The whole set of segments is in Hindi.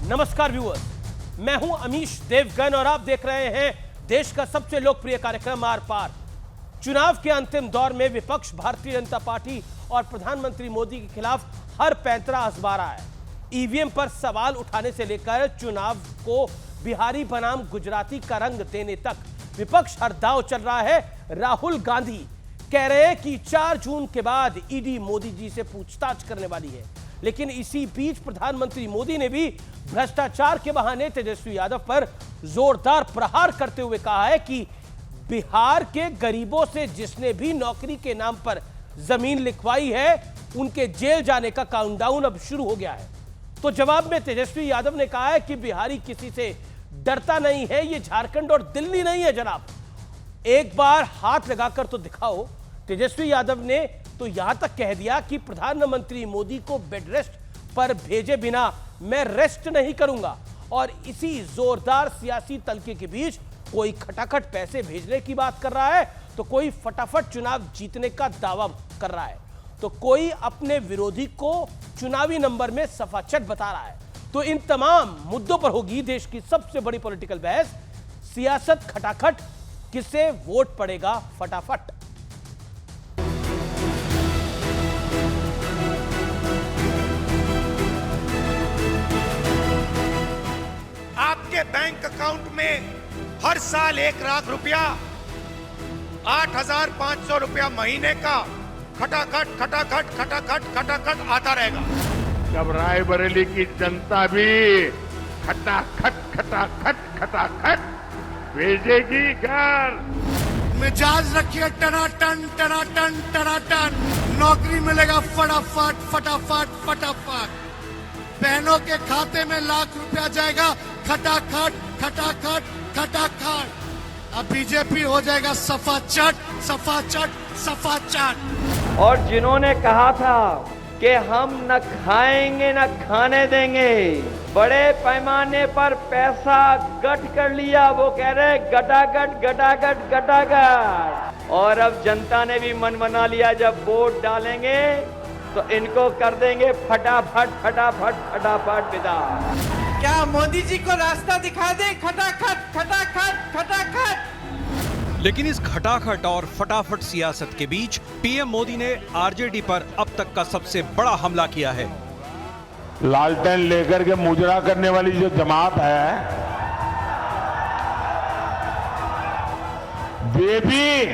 नमस्कार व्यूअर्स, मैं हूं अमीश देवगन और आप देख रहे हैं देश का सबसे लोकप्रिय कार्यक्रम आर पार। चुनाव के अंतिम दौर में विपक्ष भारतीय जनता पार्टी और प्रधानमंत्री मोदी के खिलाफ हर पैंतरा आजमा रहा है। ईवीएम पर सवाल उठाने से लेकर चुनाव को बिहारी बनाम गुजराती का रंग देने तक विपक्ष हर दांव चल रहा है। राहुल गांधी कह रहे हैं कि 4 जून के बाद ईडी मोदी जी से पूछताछ करने वाली है, लेकिन इसी बीच प्रधानमंत्री मोदी ने भी भ्रष्टाचार के बहाने तेजस्वी यादव पर जोरदार प्रहार करते हुए कहा है कि बिहार के गरीबों से जिसने भी नौकरी के नाम पर जमीन लिखवाई है उनके जेल जाने का काउंटडाउन अब शुरू हो गया है। तो जवाब में तेजस्वी यादव ने कहा है कि बिहारी किसी से डरता नहीं है, ये झारखंड और दिल्ली नहीं है जनाब, एक बार हाथ लगाकर तो दिखाओ। तेजस्वी यादव ने तो यहां तक कह दिया कि प्रधानमंत्री मोदी को बेड रेस्ट पर भेजे बिना मैं रेस्ट नहीं करूंगा। और इसी जोरदार सियासी तलके के बीच कोई खटाखट पैसे भेजने की बात कर रहा है, तो कोई फटाफट चुनाव जीतने का दावा कर रहा है, तो कोई अपने विरोधी को चुनावी नंबर में सफाचट बता रहा है। तो इन तमाम मुद्दों पर होगी देश की सबसे बड़ी पॉलिटिकल बहस। सियासत खटाखट, किसे वोट पड़ेगा फटाफट। आपके बैंक अकाउंट में हर साल 1 लाख रुपया, 8,500 रुपया महीने का खटाखट खटाखट खटाखट खटाखट आता रहेगा। जब रायबरेली की जनता भी खटाखट खटाखट खटाखट भेजेगी घर। मिजाज रखिए टनाटन टनाटन टनाटन, नौकरी मिलेगा फटाफट फटाफट फटाफट, बहनों के खाते में लाख रुपया जाएगा खटाखट खटाखट खटाखट। अब बीजेपी हो जाएगा सफाचट सफाचट सफाचट। और जिन्होंने कहा था कि हम न खाएंगे न खाने देंगे, बड़े पैमाने पर पैसा गट कर लिया, वो कह रहे गटागट गटागट गटागट। और अब जनता ने भी मन बना लिया, जब वोट डालेंगे तो इनको कर देंगे फटाफट फटाफट फटाफट विदा। क्या मोदी जी को रास्ता दिखा दे? खटाखट खटाखट खटाखट। लेकिन इस खटाखट और फटाफट सियासत के बीच पीएम मोदी ने आरजेडी पर अब तक का सबसे बड़ा हमला किया है। लालटेन लेकर के मुजरा करने वाली जो जमात है, वे भी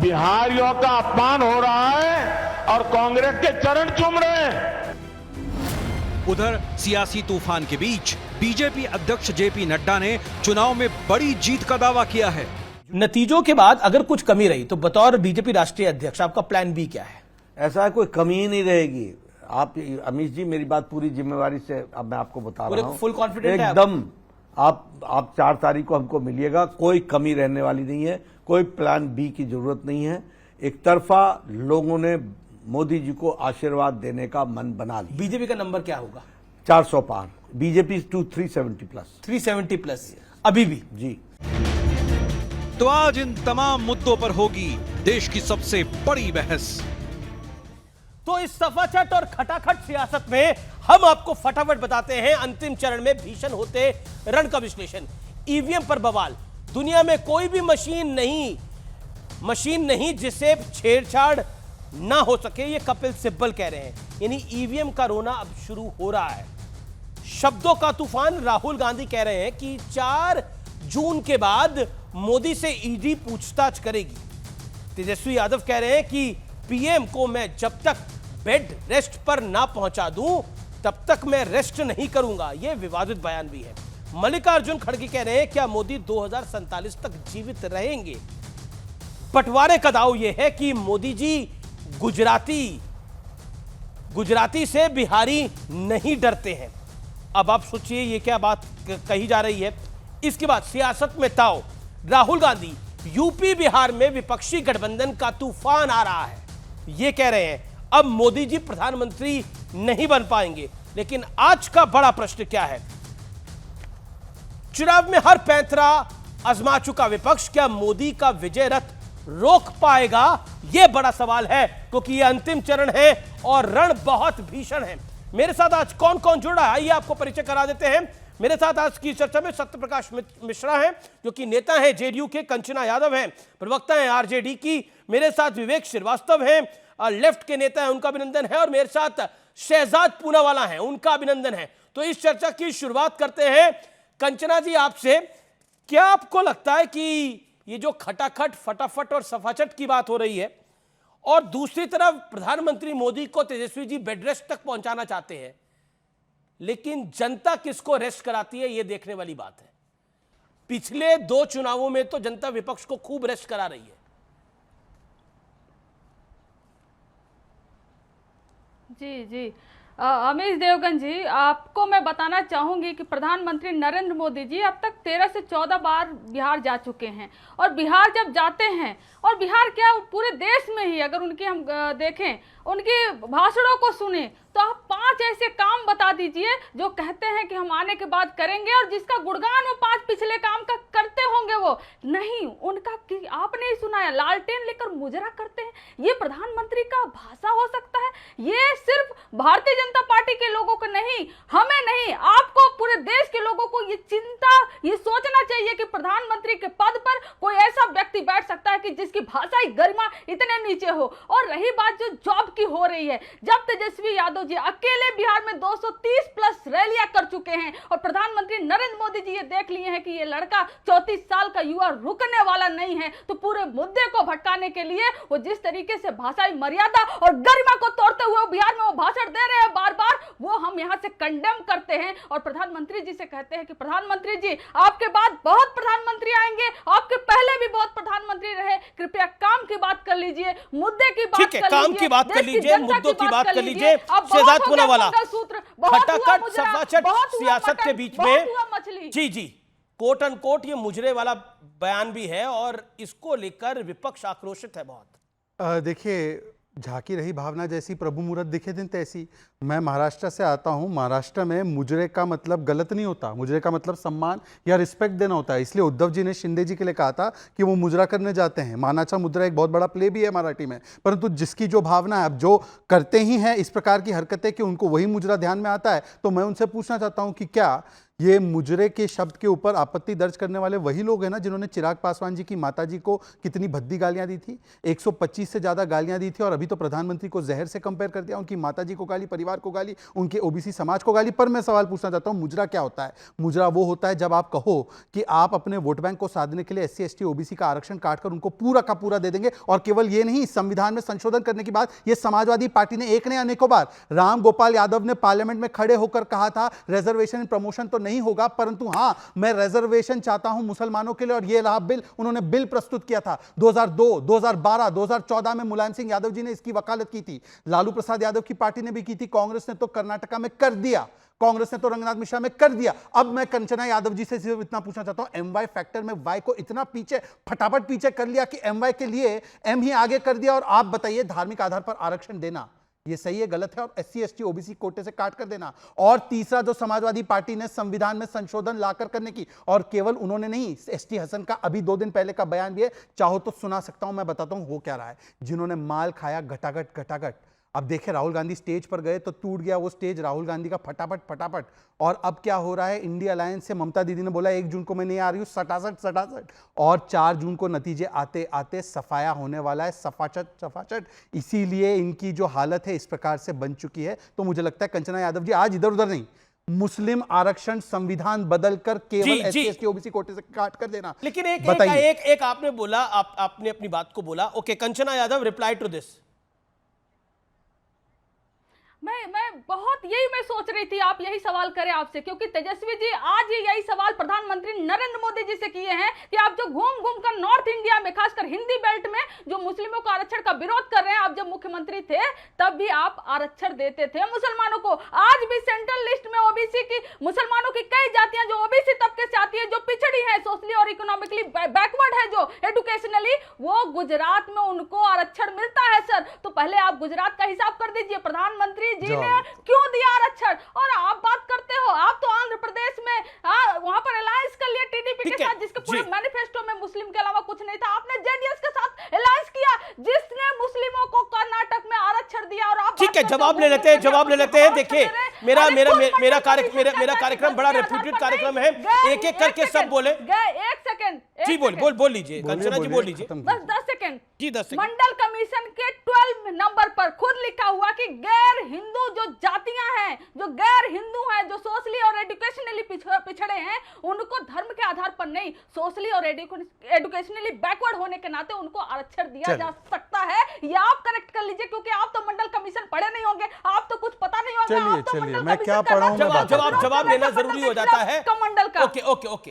बिहारियों का अपमान हो रहा है और कांग्रेस के चरण चूम रहे हैं। उधर सियासी तूफान के बीच बीजेपी अध्यक्ष जेपी नड्डा ने चुनाव में बड़ी जीत का दावा किया है। नतीजों के बाद अगर कुछ कमी रही तो बतौर बीजेपी राष्ट्रीय अध्यक्ष आपका प्लान बी क्या है? ऐसा कोई कमी ही नहीं रहेगी। आप अमीश जी, मेरी बात पूरी जिम्मेवारी से अब मैं आपको बता रहा हूं, फुल कॉन्फिडेंट एकदम। आप 4 तारीख को हमको मिलिएगा, कोई कमी रहने वाली नहीं है, कोई प्लान बी की जरूरत नहीं है। एक तरफा लोगों ने मोदी जी को आशीर्वाद देने का मन बना लिया। बीजेपी का नंबर क्या होगा? 400 पार, बीजेपी 370 प्लस। 370 प्लस अभी भी जी। तो आज इन तमाम मुद्दों पर होगी देश की सबसे बड़ी बहस। तो इस सफाचट और खटाखट सियासत में हम आपको फटाफट बताते हैं अंतिम चरण में भीषण होते रण का विश्लेषण। ईवीएम पर बवाल, दुनिया में कोई भी मशीन नहीं जिससे छेड़छाड़ ना हो सके, ये कपिल सिब्बल कह रहे हैं। यानी ईवीएम का रोना अब शुरू हो रहा है। शब्दों का तूफान, राहुल गांधी कह रहे हैं कि 4 जून के बाद मोदी से ईडी पूछताछ करेगी। तेजस्वी यादव कह रहे हैं कि पीएम को मैं जब तक बेड रेस्ट पर ना पहुंचा दूं तब तक मैं रेस्ट नहीं करूंगा। यह विवादित बयान भी है। मल्लिकार्जुन खड़गे कह रहे हैं क्या मोदी 2047 तक जीवित रहेंगे? बंटवारे का दाव यह है कि मोदी जी गुजराती से बिहारी नहीं डरते हैं। अब आप सोचिए ये क्या बात कही जा रही है। इसके बाद सियासत में ताव, राहुल गांधी यूपी बिहार में विपक्षी गठबंधन का तूफान आ रहा है। ये कह रहे हैं अब मोदी जी प्रधानमंत्री नहीं बन पाएंगे। लेकिन आज का बड़ा प्रश्न क्या है? चुनाव में हर पैंतरा आजमा चुका विपक्ष क्या मोदी का विजय रथ रोक पाएगा? यह बड़ा सवाल है, क्योंकि यह अंतिम चरण है और रण बहुत भीषण है। मेरे साथ आज कौन कौन जुड़ रहा है, आइए आपको परिचय करा देते हैं। मेरे साथ आज की चर्चा में सत्यप्रकाश मिश्रा हैं, जो कि नेता हैं जेडीयू के, कंचना यादव हैं प्रवक्ता हैं आरजेडी की, मेरे साथ विवेक श्रीवास्तव हैं लेफ्ट के नेता हैं, उनका अभिनंदन है, और मेरे साथ शहजाद पूनावाला हैं, उनका अभिनंदन है। तो इस चर्चा की शुरुआत करते हैं कंचना जी आपसे। क्या आपको लगता है कि ये जो खटाखट, फटाफट और सफाचट की बात हो रही है, और दूसरी तरफ प्रधानमंत्री मोदी को तेजस्वी जी बेड रेस्ट तक पहुंचाना चाहते हैं, लेकिन जनता किसको रेस्ट कराती है ये देखने वाली बात है। पिछले 2 चुनावों में तो जनता विपक्ष को खूब रेस्ट करा रही है। जी जी अमीश देवगन जी, आपको मैं बताना चाहूंगी कि प्रधानमंत्री नरेंद्र मोदी जी अब तक 13 से 14 बार बिहार जा चुके हैं, और बिहार जब जाते हैं, और बिहार क्या पूरे देश में ही अगर उनकी हम देखें, उनके भाषणों को सुने, तो आप 5 ऐसे काम बता दीजिए जो कहते हैं कि हम आने के बाद करेंगे, और जिसका गुणगान वो 5 पिछले काम का करते होंगे वो नहीं। उनका आपने ही सुना है, लालटेन लेकर मुजरा करते हैं। ये प्रधानमंत्री का भाषा हो सकता है? ये सिर्फ भारतीय जनता पार्टी के लोगों को नहीं, हमें नहीं, आपको, पूरे देश के लोगों को ये चिंता, ये सोचना चाहिए कि प्रधानमंत्री के पद पर कोई ऐसा व्यक्ति बैठ सकता है कि जिसकी भाषाई गरिमा इतने नीचे हो। और रही बात जो जॉब की हो रही है, जब तेजस्वी यादव जी अकेले बिहार में 230 प्लस रैलियां कर चुके हैं, और प्रधानमंत्री नरेंद्र मोदी जी ये देख लिए हैं कि ये लड़का 34 साल का युवा रुकने वाला नहीं है, तो पूरे मुद्दे को भटकाने के लिए वो जिस तरीके से भाषाई मर्यादा और गरिमा को तोड़ते हुए बिहार में वो भाषण दे रहे हैं बार बार, वो हम यहां से कंडेम करते हैं, और प्रधानमंत्री जी से कहते हैं कि प्रधानमंत्री जी, आपके बाद बहुत प्रधानमंत्री आएंगे, आपके पहले भी बहुत प्रधानमंत्री रहे, कृपया काम की बात कर लीजिए, मुद्दे की बात कर लीजिए, काम की बात कर लीजिए, मुद्दों की बात कर लीजिए। शहजाद पूनावाला, खटाखट, सफाचट, सियासत के बीच में जी कोट अनकोट ये मुजरे वाला बयान भी है, और इसको लेकर विपक्ष आक्रोशित है बहुत। देखिए, झांकी रही भावना जैसी प्रभु मूरत दिखे दिन तैसी। मैं महाराष्ट्र से आता हूं, महाराष्ट्र में मुजरे का मतलब गलत नहीं होता, मुजरे का मतलब सम्मान या रिस्पेक्ट देना होता है। इसलिए उद्धव जी ने शिंदे जी के लिए कहा था कि वो मुजरा करने जाते हैं। मानाचा मुद्रा एक बहुत बड़ा प्ले भी है मराठी में, परंतु जिसकी जो भावना है, अब जो करते ही हैं इस प्रकार की हरकतें कि उनको वही मुजरा ध्यान में आता है, तो मैं उनसे पूछना चाहता हूं कि क्या ये मुजरे के शब्द के ऊपर आपत्ति दर्ज करने वाले वही लोग हैं ना जिन्होंने चिराग पासवान जी की माताजी को कितनी भद्दी गालियां दी थी, 125 से ज्यादा गालियां दी थी, और अभी तो प्रधानमंत्री को जहर से कंपेयर कर दिया, उनकी माताजी को गाली, परिवार को गाली, उनके ओबीसी समाज को गाली। पर मैं सवाल पूछना चाहता हूं, मुजरा क्या होता है? मुजरा वो होता है जब आप कहो कि आप अपने वोट बैंक को साधने के लिए SC ST OBC का आरक्षण काटकर उनको पूरा का पूरा दे देंगे। और केवल ये नहीं, संविधान में संशोधन करने की बात ये समाजवादी पार्टी ने एक ने अनेकों बार, राम गोपाल यादव ने पार्लियामेंट में खड़े होकर कहा था रिजर्वेशन प्रमोशन तो नहीं होगा, परंतु हां, मैं रिजर्वेशन चाहता हूं मुसलमानों के लिए, और यह रहा बिल। उन्होंने बिल प्रस्तुत किया था 2002, 2012, 2014 में मुलायम सिंह यादव जी ने इसकी वकालत की थी, लालू प्रसाद यादव की पार्टी ने भी की थी, कांग्रेस ने तो कर्नाटका में कर दिया, कांग्रेस ने तो रंगनाथ मिश्रा में कर दिया। अब मैं कंचना यादव जी से सिर्फ इतना पूछना चाहता हूं, MY फैक्टर में Y को इतना पीछे, फटाफट पीछे कर लिया कि MY के लिए M ही आगे कर दिया। और आप बताइए, धार्मिक आधार पर आरक्षण देना ये सही है, गलत है? और SC ST OBC कोटे से काट कर देना। और तीसरा, जो समाजवादी पार्टी ने संविधान में संशोधन लाकर करने की, और केवल उन्होंने नहीं, ST हसन का अभी 2 दिन पहले का बयान भी है, चाहो तो सुना सकता हूं, मैं बताता हूं हो क्या रहा है। जिन्होंने माल खाया घटाघट घटाघट, अब देखे राहुल गांधी स्टेज पर गए तो टूट गया वो स्टेज राहुल गांधी का फटाफट फटाफट। और अब क्या हो रहा है, इंडिया अलायंस से ममता दीदी ने बोला 1 जून को मैं नहीं आ रही हूं, सटासट, और 4 जून को नतीजे आते आते सफाया होने वाला है, सफाचट। इसीलिए इनकी जो हालत है इस प्रकार से बन चुकी है। तो मुझे लगता है कंचना यादव जी आज इधर उधर नहीं, मुस्लिम आरक्षण संविधान बदलकर केवल SC ST OBC कोटे से काट कर देना। लेकिन एक आपने बोला, आपने अपनी बात को बोला, okay Kanchana Yadav, reply to this. मैं बहुत यही मैं सोच रही थी आप यही सवाल करें आपसे, क्योंकि तेजस्वी जी आज यही सवाल प्रधानमंत्री नरेंद्र मोदी जी से किए हैं कि आप जो घूम घूम कर नॉर्थ इंडिया में, खासकर हिंदी बेल्ट में जो मुस्लिमों को आरक्षण का विरोध कर रहे हैं, आप जब मुख्यमंत्री थे तब भी आप आरक्षण देते थे मुसलमानों को। आज भी सेंट्रल लिस्ट में ओबीसी की, मुसलमानों की कई जातियां जो ओबीसी तबके से आती है, जो पिछड़ी है, सोशली और इकोनॉमिकली बैकवर्ड है, जो एजुकेशनली, वो गुजरात में उनको आरक्षण मिलता है सर। तो पहले आप गुजरात का हिसाब कर दीजिए, प्रधानमंत्री जी ने क्यों दिया आरक्षण? और आप बात करते हो, आप तो आंध्र प्रदेश में वहां पर अलायंस कर लिया टीडीपी के साथ, जिसके पूरे मैनिफेस्टो में मुस्लिम के अलावा कुछ नहीं था। आपने जेडीएस के साथ अलायंस किया, जिसने मुस्लिमों को कर्नाटक में आरक्षण दिया, और आप ठीक है, जवाब ले लेते हैं। देखिए मेरा कार्यक्रम बड़ा रेप्यूटेड कार्यक्रम है, एक एक करके सब बोले। एक सेकंड जी बोल लीजिए कंचना जी, बोल लीजिए। बस 10 सेकंड जी, 10 सेकंड। मंडल कमीशन के 12 नंबर पर खुद लिखा हुआ कि गैर हिंदू जो जातियां हैं, जो गैर हिंदू हैं, जो सोशली और एजुकेशनली पिछड़े हैं, उनको धर्म के आधार पर नहीं, सोशली और एजुकेशनली बैकवर्ड होने के नाते उनको आरक्षण दिया जा सकता है। ये आप करेक्ट कर लीजिए, क्योंकि आप तो मंडल कमीशन पढ़े नहीं होंगे, आप तो कुछ पता नहीं होगा। चलिए मैं क्या पढ़ा हूं, जवाब लेना जरूरी हो जाता है कमंडल का। ओके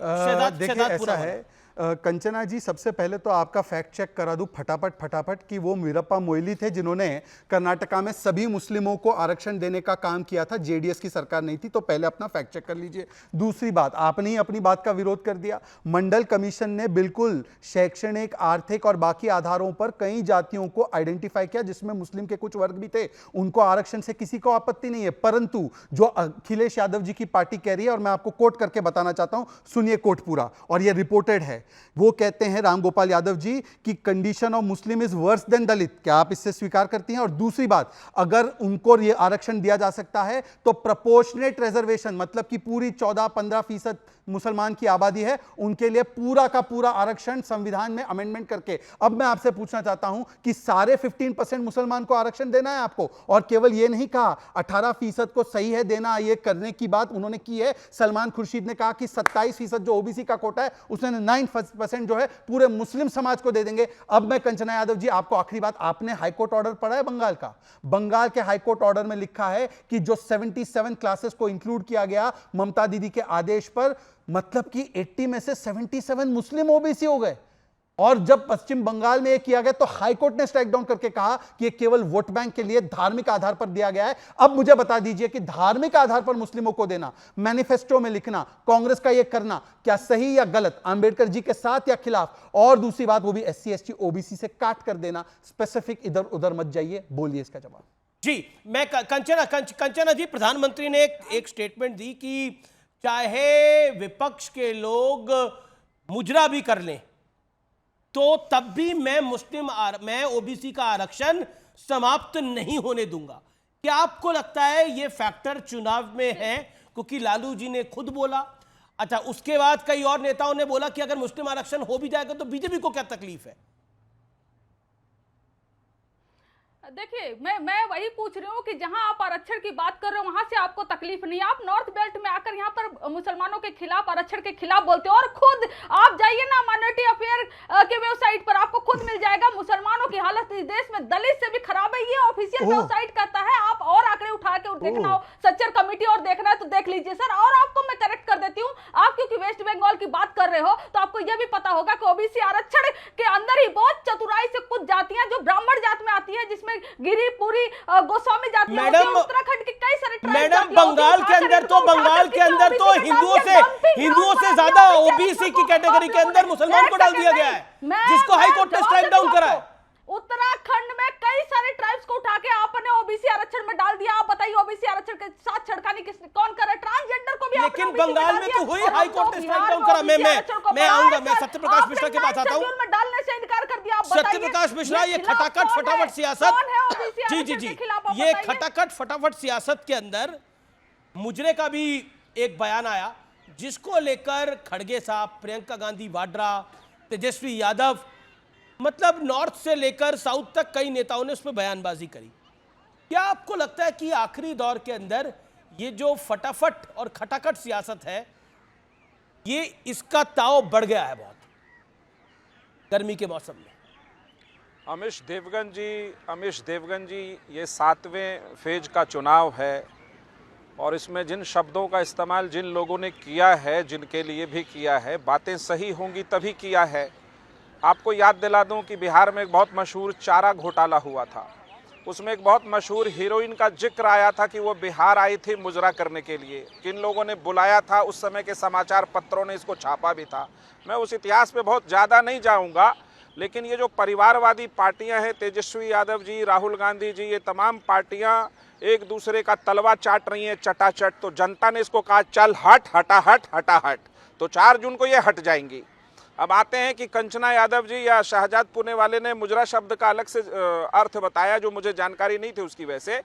देखिए ऐसा है कंचना जी, सबसे पहले तो आपका फैक्ट चेक करा दूं फटाफट कि वो वीरप्पा मोइली थे जिन्होंने कर्नाटका में सभी मुस्लिमों को आरक्षण देने का काम किया था। जेडीएस की सरकार नहीं थी, तो पहले अपना फैक्ट चेक कर लीजिए। दूसरी बात, आपने ही अपनी बात का विरोध कर दिया। मंडल कमीशन ने बिल्कुल शैक्षणिक, आर्थिक और बाकी आधारों पर कई जातियों को आइडेंटिफाई किया, जिसमें मुस्लिम के कुछ वर्ग भी थे। उनको आरक्षण से किसी को आपत्ति नहीं है, परंतु जो अखिलेश यादव जी की पार्टी कह रही है, और मैं आपको कोट करके बताना चाहता हूं, सुनिए कोट पूरा, और यह रिपोर्टेड है। वो कहते हैं राम गोपाल यादव जी कि condition of Muslim is worse than Dalit. क्या आप इससे स्वीकार करती हैं? और दूसरी बात, अगर उनको ये आरक्षण दिया जा सकता है तो प्रोपोर्शनेट रिजर्वेशन, मतलब कि पूरी 14-15% मुसलमान की आबादी है, उनके लिए पूरा का पूरा आरक्षण संविधान में अमेंडमेंट करके। अब मैं आपसे पूछना चाहता हूं कि सारे 15% मुसलमान को आरक्षण देना है आपको, और केवल यह नहीं कहा 18% को सही है देना, यह करने की बात उन्होंने की है। सलमान खुर्शीद ने कहा कि 27% जो ओबीसी का कोटा है, उसने 9% जो है पूरे मुस्लिम समाज को दे देंगे। अब मैं कंचना यादव जी आपको आखिरी बात, आपने हाईकोर्ट ऑर्डर पढ़ा है बंगाल का? बंगाल के हाईकोर्ट ऑर्डर में लिखा है कि जो 77 क्लासेस को इंक्लूड किया गया ममता दीदी के आदेश पर, मतलब कि 80 में से 77 मुस्लिम ओबीसी हो गए। और जब पश्चिम बंगाल में यह किया गया तो हाईकोर्ट ने स्ट्राइक डाउन करके कहा कि यह केवल वोट बैंक के लिए धार्मिक आधार पर दिया गया है। अब मुझे बता दीजिए कि धार्मिक आधार पर मुस्लिमों को देना, मैनिफेस्टो में लिखना, कांग्रेस का यह करना, क्या सही या गलत, अंबेडकर जी के साथ या खिलाफ? और दूसरी बात, वो भी SC ST OBC से काट कर देना। स्पेसिफिक इधर उधर मत जाइए, बोलिए इसका जवाब। जी, मैं कंचना जी, प्रधानमंत्री ने एक स्टेटमेंट दी कि चाहे विपक्ष के लोग मुजरा भी कर लें तो तब भी मैं ओबीसी का आरक्षण समाप्त नहीं होने दूंगा। क्या आपको लगता है यह फैक्टर चुनाव में है? क्योंकि लालू जी ने खुद बोला, अच्छा उसके बाद कई और नेताओं ने बोला कि अगर मुस्लिम आरक्षण हो भी जाएगा तो बीजेपी को क्या तकलीफ है? देखिए मैं वही पूछ रही हूँ कि जहां आप आरक्षण की बात कर रहे हो वहां से आपको तकलीफ नहीं। आप नॉर्थ बेल्ट में आकर यहाँ पर मुसलमानों के खिलाफ, आरक्षण के खिलाफ बोलते हो, और खुद आप जाइए ना माइनॉरिटी अफेयर के वेबसाइट पर, आपको खुद मिल जाएगा मुसलमानों की हालत इस देश में दलित से भी खराब है। ये ऑफिशियल वेबसाइट कहता है। आप और आंकड़े उठा के देखना हो, सच्चर कमेटी और देखना है तो देख लीजिए सर। और आपको मैं करेक्ट कर देती हूँ, आप क्योंकि वेस्ट बंगाल की बात कर रहे हो तो आपको यह भी पता होगा कि ओबीसी आरक्षण के अंदर ही बहुत चतुराई से कुछ जातियां जो ब्राह्मण जात में आती है, जिसमें गिरिपुरी गोस्वामी जाति, उत्तराखंड के कई सारे मैडम, बंगाल के अंदर तो हिंदुओं से ज्यादा ओबीसी की कैटेगरी के अंदर मुसलमान को डाल दिया गया है, जिसको हाईकोर्ट ने स्ट्राइक डाउन करा है। उत्तराखंड में कई सारे ट्राइब्स को उठा के आपने ओबीसी आरक्षण में डाल दिया। आप बताइए ओबीसी आरक्षण के साथ छेड़खानी कौन कर रहा है? ट्रांसजेंडर को भी, लेकिन बंगाल में तो हुई, हाईकोर्ट ने स्ट्राइक डाउन करा। मैं आऊंगा, मैं सत्यप्रकाश मिश्रा के पास आता हूं। डालने से इनकार कर दिया। सत्यप्रकाश मिश्रा, ये खटाखट फटाफट सियासत, जी, ये खटाखट फटाफट सियासत के अंदर मुजरे का भी एक बयान आया, जिसको लेकर खड़गे साहब, प्रियंका गांधी वाड्रा, तेजस्वी यादव, मतलब नॉर्थ से लेकर साउथ तक कई नेताओं ने उस पर बयानबाजी करी। क्या आपको लगता है कि आखिरी दौर के अंदर ये जो फटाफट और खटाखट सियासत है, ये इसका ताव बढ़ गया है बहुत गर्मी के मौसम में? अमीश देवगन जी, ये 7वें फेज का चुनाव है और इसमें जिन शब्दों का इस्तेमाल जिन लोगों ने किया है, जिनके लिए भी किया है, बातें सही होंगी तभी किया है। आपको याद दिला दूं कि बिहार में एक बहुत मशहूर चारा घोटाला हुआ था। उसमें एक बहुत मशहूर हीरोइन का जिक्र आया था कि वो बिहार आई थी मुजरा करने के लिए। किन लोगों ने बुलाया था, उस समय के समाचार पत्रों ने इसको छापा भी था। मैं उस इतिहास पे बहुत ज़्यादा नहीं जाऊंगा, लेकिन ये जो परिवारवादी पार्टियां हैं, तेजस्वी यादव जी, राहुल गांधी जी, ये तमाम पार्टियां एक दूसरे का तलवा चाट रही हैं चटाचट। तो जनता ने इसको कहा चल हट, हटा, तो 4 जून को ये हट जाएंगी। अब आते हैं कि कंचना यादव जी या शहजाद पुणे वाले ने मुजरा शब्द का अलग से अर्थ बताया, जो मुझे जानकारी नहीं थी उसकी वजह से।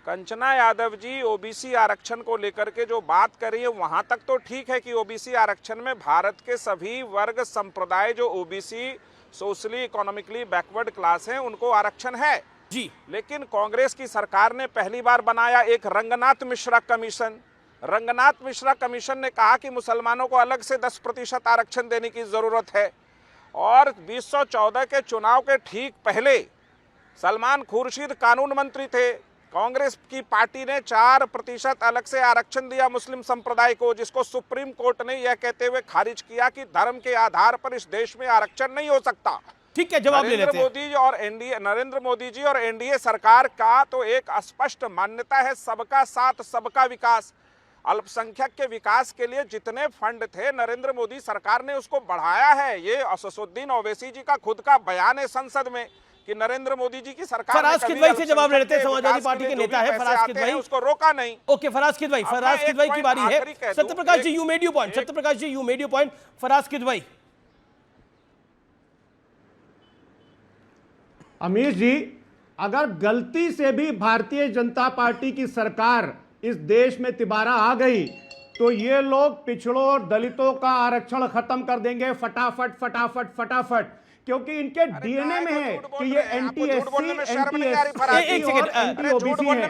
कंचना यादव जी ओबीसी आरक्षण को लेकर के जो बात कर रही है वहां तक तो ठीक है कि ओबीसी आरक्षण में भारत के सभी वर्ग संप्रदाय जो OBC socially economically backward class हैं उनको आरक्षण है जी। लेकिन कांग्रेस की सरकार ने पहली बार बनाया एक रंगनाथ मिश्रा कमीशन। रंगनाथ मिश्रा कमीशन ने कहा कि मुसलमानों को अलग से 10% आरक्षण देने की जरूरत है। और 2014 के चुनाव के ठीक पहले सलमान खुर्शीद कानून मंत्री थे, कांग्रेस की पार्टी ने 4% अलग से आरक्षण दिया मुस्लिम संप्रदाय को, जिसको सुप्रीम कोर्ट ने यह कहते हुए खारिज किया कि धर्म के आधार पर इस देश में आरक्षण नहीं हो सकता। ठीक है, जवाब ले लेते हैं। नरेंद्र मोदी जी और एनडीए सरकार का तो एक स्पष्ट मान्यता है सबका साथ सबका विकास। अल्पसंख्यक के विकास के लिए जितने फंड थे नरेंद्र मोदी सरकार ने उसको बढ़ाया है। ये असदुद्दीन ओवैसी जी का खुद का बयान है संसद में कि नरेंद्र मोदी जी की सरकार फराज किदवई से जवाब ले लेते हैं। समाजवादी पार्टी के नेता है फराज किदवई, उसको रोका नहीं। ओके, फराज किदवई की बारी है। Satyaprakash ji, you made your point. Satyaprakash ji, you made your point. Faraz Kidwai. Amish ji, अगर गलती से भी भारतीय जनता पार्टी की सरकार इस देश में तिबारा आ गई तो ये लोग पिछड़ों और दलितों का आरक्षण खत्म कर देंगे फटाफट फटाफट फटाफट, क्योंकि इनके डीएनए में है कि ये एंटी एससी, एंटी एसटी और एंटी ओबीसी है।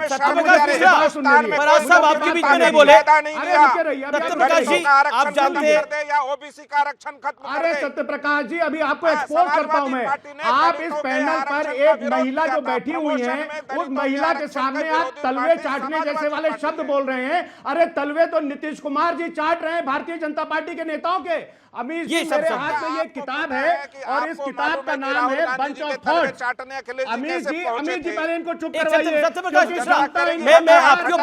फराज साहब आपके बीच में नहीं बोले। सत्यप्रकाश जी, आप जानते हैं या ओबीसी का आरक्षण खत्म। अरे सत्यप्रकाश जी, अभी आपको एक्सपोज करता हूं मैं। आप इस पैनल पर एक महिला जो बैठी हुई है, उस महिला के सामने आप तलवे चाटने जैसे वाले शब्द बोल रहे हैं। अरे तलवे तो नीतीश कुमार जी चाट रहे हैं भारतीय जनता पार्टी के नेताओं के। अमीश जी, मेरे हाथ में ये किताब है और इस किताब का नाम है बंच ऑफ थॉट्स। अमीश जी पहले इनको चुप करवाइए। सत्यप्रकाश मिश्रा, मैं आपकी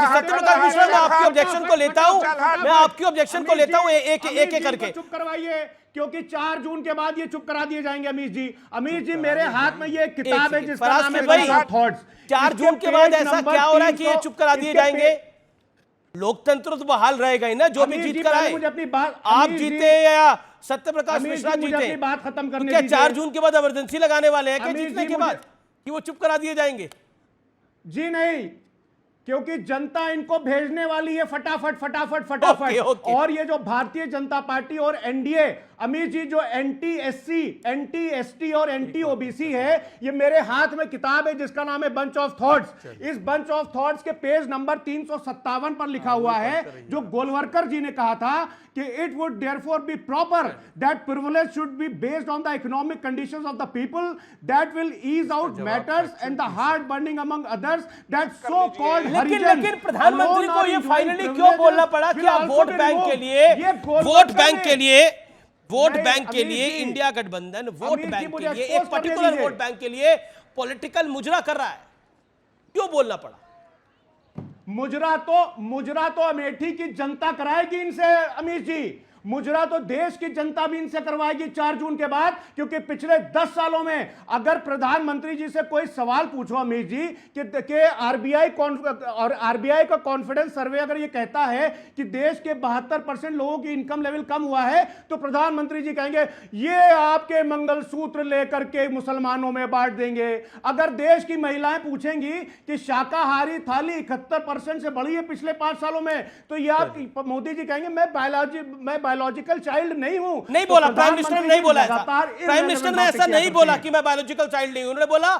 ऑब्जेक्शन को लेता हूं। मैं आपकी ऑब्जेक्शन को लेता हूं एक करके। चुप करवाइए, क्योंकि 4 जून के बाद ये चुप करा दिए जाएंगे। अमीश जी मेरे हाथ में ये किताब है जिसका नाम है बंच ऑफ थॉट्स। 4 जून के बाद ऐसा क्या हो रहा है कि ये चुप करा दिए जाएंगे? लोकतंत्र तो बहाल रहेगा ही ना, जो भी जीत कर आए। मुझे अपनी बात, आप जीते या सत्यप्रकाश मिश्रा जीते, अपनी बात खत्म करने क्या दीजिए। 4 जून के बाद इमरजेंसी लगाने वाले हैं क्या जीतने के बाद, कि वो चुप करा दिए जाएंगे? जी नहीं, क्योंकि जनता इनको भेजने वाली है फटाफट फटाफट फटाफट। और ये जो भारतीय जनता पार्टी और एनडीए, अमीर जी, जो एंटी एससी, एंटी एसटी और एंटी ओबीसी है, ये मेरे हाथ में किताब है जिसका नाम है बंच ऑफ थॉट्स। इस बंच ऑफ थॉट्स के पेज नंबर 357 पर लिखा हुआ है जो गोलवरकर जी ने कहा था कि it would therefore be proper that privilege should be based on the economic conditions of the people that will ease out matters and the heart burning among others that so called. लेकिन प्रधानमंत्री को ये फाइनली क्यों बोलना पड़ा कि आप वोट बैंक के लिए इंडिया गठबंधन वोट बैंक के लिए, एक पर्टिकुलर वोट बैंक के लिए पॉलिटिकल मुजरा कर रहा है? क्यों बोलना पड़ा? मुजरा तो अमेठी की जनता कराएगी इनसे अमीश जी। मुजरा तो देश की जनता भी इनसे करवाएगी 4 जून के बाद, क्योंकि पिछले 10 सालों में अगर प्रधानमंत्री जी से कोई सवाल पूछो अमीर जी कि आरबीआई का कॉन्फिडेंस सर्वे अगर ये कहता है कि देश के 72% लोगों की इनकम लेवल कम हुआ है, तो प्रधानमंत्री जी कहेंगे ये आपके मंगलसूत्र लेकर के मुसलमानों में बांट देंगे। अगर देश की महिलाएं पूछेंगी कि शाकाहारी थाली 71% से बढ़ी है पिछले 5 सालों में, तो ये आप मोदी जी कहेंगे मैं बायोलॉजिकल चाइल्ड नहीं हूं। नहीं बोला, प्राइम मिनिस्टर ने नहीं बोला ऐसा। प्राइम मिनिस्टर ने ऐसा नहीं बोला कि मैं बायोलॉजिकल चाइल्ड नहीं हूं। उन्होंने बोला,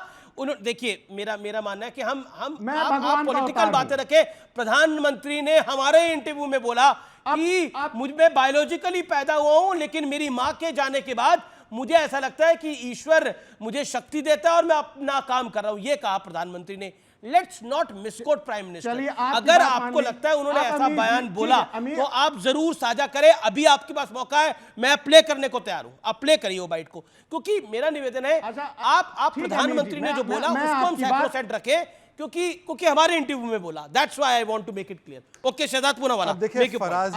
देखिए मेरा मानना है कि आप पॉलिटिकल बातें रखे। प्रधानमंत्री ने हमारे इंटरव्यू में बोला कि मुझ में बायोलॉजिकली पैदा हुआ हूं, लेकिन मेरी मां के जाने के बाद मुझे ऐसा लगता है कि ईश्वर मुझे शक्ति देता है और मैं अपना काम कर रहा हूं, ये कहा प्रधानमंत्री ने। Let's not misquote prime minister. अगर आपको लगता है उन्होंने ऐसा बयान बोला तो आप जरूर साझा करें। अभी आपके पास मौका है, मैं प्ले करने को तैयार हूं, आप प्ले करिए वो बाइट को, क्योंकि मेरा निवेदन है आप प्रधानमंत्री ने जो बोला उसको हम सैक्रोसेंट रखें, क्योंकि हमारे इंटरव्यू में बोला। That's why I want to make it clear. Okay, Shehzad Poonawalla. देखिए फराज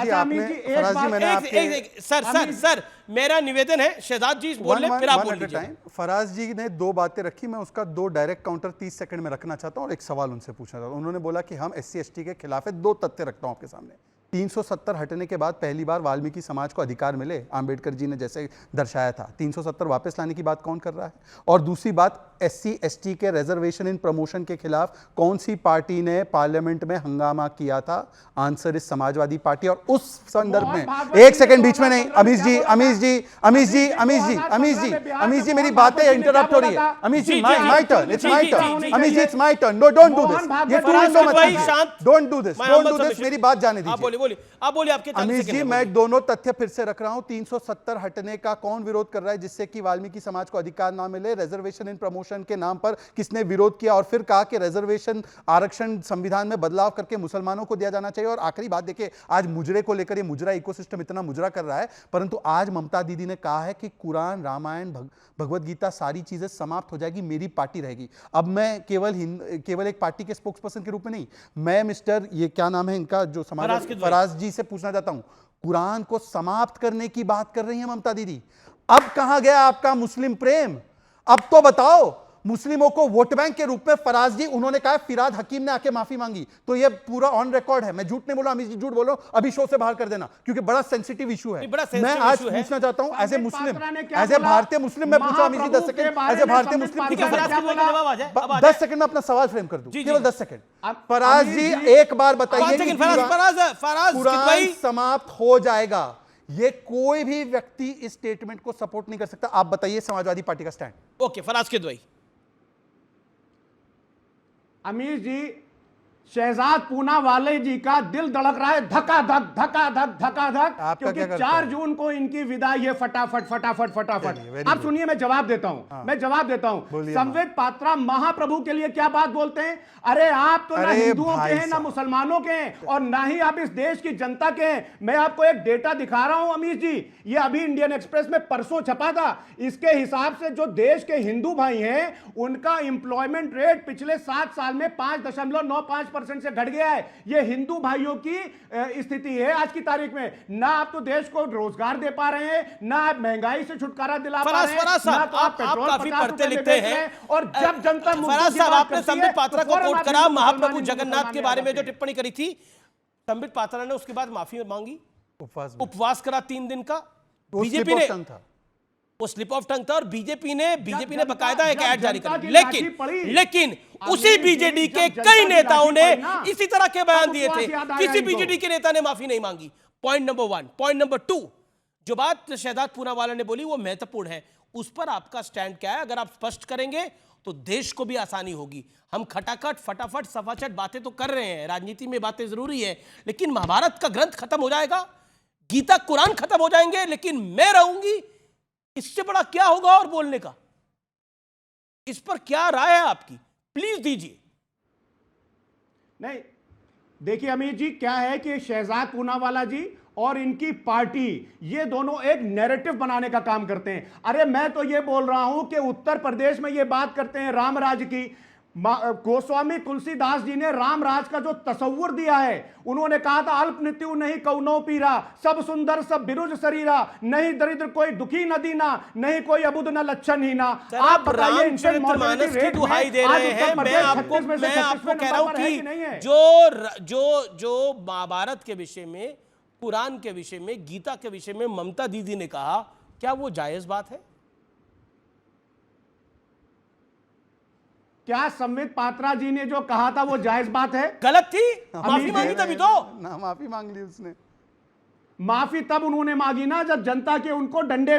जी, सर मेरा निवेदन है, शहजाद जी बोल ले, फिर आप बोल लीजिए। फराज जी ने 2 बातें रखी, मैं उसका 2 डायरेक्ट काउंटर 30 सेकंड में रखना चाहता हूं और एक सवाल उनसे पूछना चाहता हूं। उन्होंने बोला कि हम SC ST के खिलाफ है। 2 तथ्य रखता हूं आपके सामने। 370 हटने के बाद पहली बार वाल्मीकि समाज को अधिकार मिले, आंबेडकर जी ने जैसे दर्शाया था। 370 वापस लाने की बात कौन कर रहा है? और दूसरी बात, SC ST के रिजर्वेशन इन प्रमोशन के खिलाफ कौन सी पार्टी ने पार्लियामेंट में हंगामा किया था? Answer is Samajwadi party. और उस संदर्भ में एक सेकंड बीच में नहीं, अमीश जी मेरी बातें इंटरप्ट हो रही है। Amish ji my turn, it's my turn. Amish ji it's my turn, no don't do this, ये टू इन मत कीजिए, डोंट डू दिस, मेरी बात जाने दीजिए। आप बोलिए आपके अमीश जी, मैं दोनों तथ्य फिर से रख रहा हूं। 370 हटने का कौन विरोध कर रहा है जिससे कि वाल्मीकि समाज को अधिकार ना मिले? रिजर्वेशन इन प्रमोशन के नाम पर किसने विरोध किया? और फिर कहा कि रिजर्वेशन आरक्षण संविधान में बदलाव करके मुसलमानों को दिया जाना चाहिए। और आखिरी बात देखिए, आज मुजरे को लेकर ये मुजरा इकोसिस्टम इतना मुजरा कर रहा है, परंतु आज ममता दीदी ने कहा है कि कुरान, रामायण, भगवत गीता सारी चीजें समाप्त हो जाएगी, मेरी पार्टी रहेगी। अब मैं केवल एक पार्टी के स्पोक्स पर्सन के रूप में नहीं, मैं मिस्टर ये क्या नाम है इनका जो समाज फराज जी से पूछना चाहता हूं, कुरान को समाप्त करने की बात कर रही है ममता दीदी। अब कहां गया आपका मुस्लिम प्रेम? अब तो बताओ। मुस्लिमों को वोट बैंक के रूप में फराज जी, उन्होंने कहा फिराद हकीम ने आके माफी मांगी, तो ये पूरा ऑन रिकॉर्ड है। मैं झूठ नहीं बोला, अमीश जी झूठ बोलो, अभी शो से बाहर कर देना, क्योंकि बड़ा सेंसिटिव इश्यू है। मैं आज पूछना चाहता हूं as a Muslim, as a भारतीय मुस्लिम, मैं पूछा अमीश जी 10 सेकंड, एज ए भारतीय मुस्लिम 10 सेकंड में अपना सवाल फ्रेम कर दूं, केवल 10 सेकंड। फराज जी एक बार बताइए, कुरान समाप्त हो जाएगा, ये कोई भी व्यक्ति इस स्टेटमेंट को सपोर्ट नहीं कर सकता। आप बताइए समाजवादी पार्टी का स्टैंड। ओके, फराज किदवई। अमीर जी, शहजाद पूनावाला जी का दिल धड़क रहा है धका धक धका धक धका धक, क्योंकि 4 जून को इनकी विदाई है। फटाफट फटाफट फटाफट। अब सुनिए, मैं जवाब देता हूं, मैं जवाब देता हूं। संबित पात्रा महाप्रभु के लिए क्या बात बोलते हैं? अरे आप तो ना हिंदुओं के हैं, ना मुसलमानों के हैं, और ना ही आप इस देश की जनता के हैं। मैं आपको एक डेटा दिखा रहा हूं अमीश जी, ये अभी इंडियन एक्सप्रेस में परसों छपा था। इसके हिसाब से जो देश के हिंदू भाई हैं, उनका एम्प्लॉयमेंट रेट पिछले 7 साल में 5.95% से घट गया है। ये हिंदू भाइयों की स्थिति है आज की तारीख में। ना आप तो देश को रोजगार दे पा रहे हैं, ना आप महंगाई से छुटकारा दिला पा रहे हैं, ना तो आप पेट्रोल काफी पढ़ते लिखते हैं। और जब जनता फराज साहब, आपने संबित पात्रा को कोट करा, महाप्रभु जगन्नाथ के बारे में जो टिप्पणी करी थी, संबित पात्रा ने उसके बाद माफी मांगी, उपवास करा 3 दिन का। बीजेपी ने वो स्लिप ऑफ टंग था, और बीजेपी ने बकायदा एक ऐड जारी कर, लेकिन उसी बीजेडी के कई नेताओं ने इसी तरह के बयान दिए थे। किसी बीजेडी के नेता ने माफी नहीं मांगी। Point number 1। पॉइंट नंबर 2, जो बात शहजाद पूनावाला ने बोली वो महत्वपूर्ण है, उस पर आपका स्टैंड क्या है? अगर आप स्पष्ट करेंगे तो देश को भी आसानी होगी। हम खटाखट फटाफट सफाचट बातें तो कर रहे हैं, राजनीति में बातें जरूरी है, लेकिन महाभारत का ग्रंथ खत्म हो जाएगा, गीता कुरान खत्म हो जाएंगे, लेकिन मैं रहूंगी, इससे बड़ा क्या होगा और बोलने का? इस पर क्या राय है आपकी? प्लीज दीजिए। नहीं, देखिए अमीर जी, क्या है कि शहजाद पूनावाला जी और इनकी पार्टी, ये दोनों एक नैरेटिव बनाने का काम करते हैं। अरे मैं तो ये बोल रहा हूं कि उत्तर प्रदेश में ये बात करते हैं रामराज की। गोस्वामी तुलसीदास जी ने रामराज का जो तस्वुर दिया है, उन्होंने कहा था अल्प नित्यु नहीं कौनो पीरा, सब सुंदर सब बिरुज शरीरा, नहीं दरिद्र कोई दुखी न दीना, नहीं कोई अबुद न लक्षण ही ना। आप बताइए, रामचरितमानस की दुहाई दे रहे हैं। मैं आपको कह रहा हूं कि जो महाभारत के विषय में, कुरान के विषय में, गीता के विषय में ममता दीदी ने कहा, क्या वो जायज बात है? क्या संबित पात्रा जी ने जो कहा था वो जायज बात है? गलत थी, माफी मांगी तभी तो ना, माफी मांग ली उसने। माफी तब उन्होंने मांगी ना जब जनता के उनको डंडे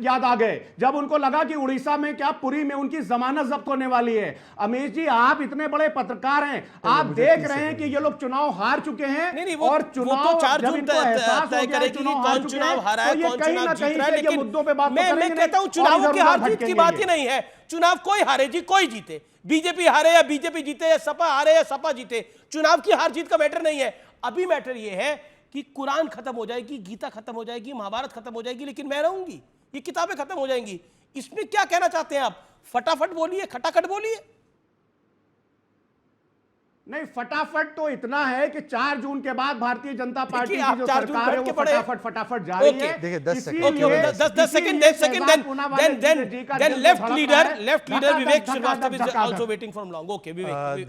याद आ गए, जब उनको लगा कि उड़ीसा में क्या पुरी में उनकी जमानत जब्त होने वाली है। अमीश जी, आप इतने बड़े पत्रकार हैं, आप देख रहे हैं कि ये लोग चुनाव हार चुके हैं, और चुनाव तो 4 जून तय करेगी कौन चुनाव हारा है, कौन चुनाव जीत रहा है। लेकिन मुद्दों पे बात मैं कहता हूं, चुनावों की हार जीत की बात ही नहीं है। चुनाव कोई हारे जी कोई जीते, बीजेपी हारे या बीजेपी जीते, या सपा हारे या सपा जीते, चुनाव की हार जीत का मैटर नहीं है। अभी मैटर यह है कि कुरान खत्म हो जाएगी, गीता खत्म हो जाएगी, महाभारत खत्म हो जाएगी, लेकिन मैं रहूंगी, ये किताबें खत्म हो जाएंगी। इसमें क्या कहना चाहते हैं आप? फटाफट बोलिए, खटाखट बोलिए। नहीं, फटाफट तो इतना है कि 4 जून के बाद भारतीय जनता पार्टी की आप जो 4 जून सरकार है बैठ के वो पढ़े। फटाफट जा रही है। देखिए 10 सेकंड, इसीलिए 10 second, then left leader Vivek Srivastava is धक्का also waiting from long. Okay, Vivek.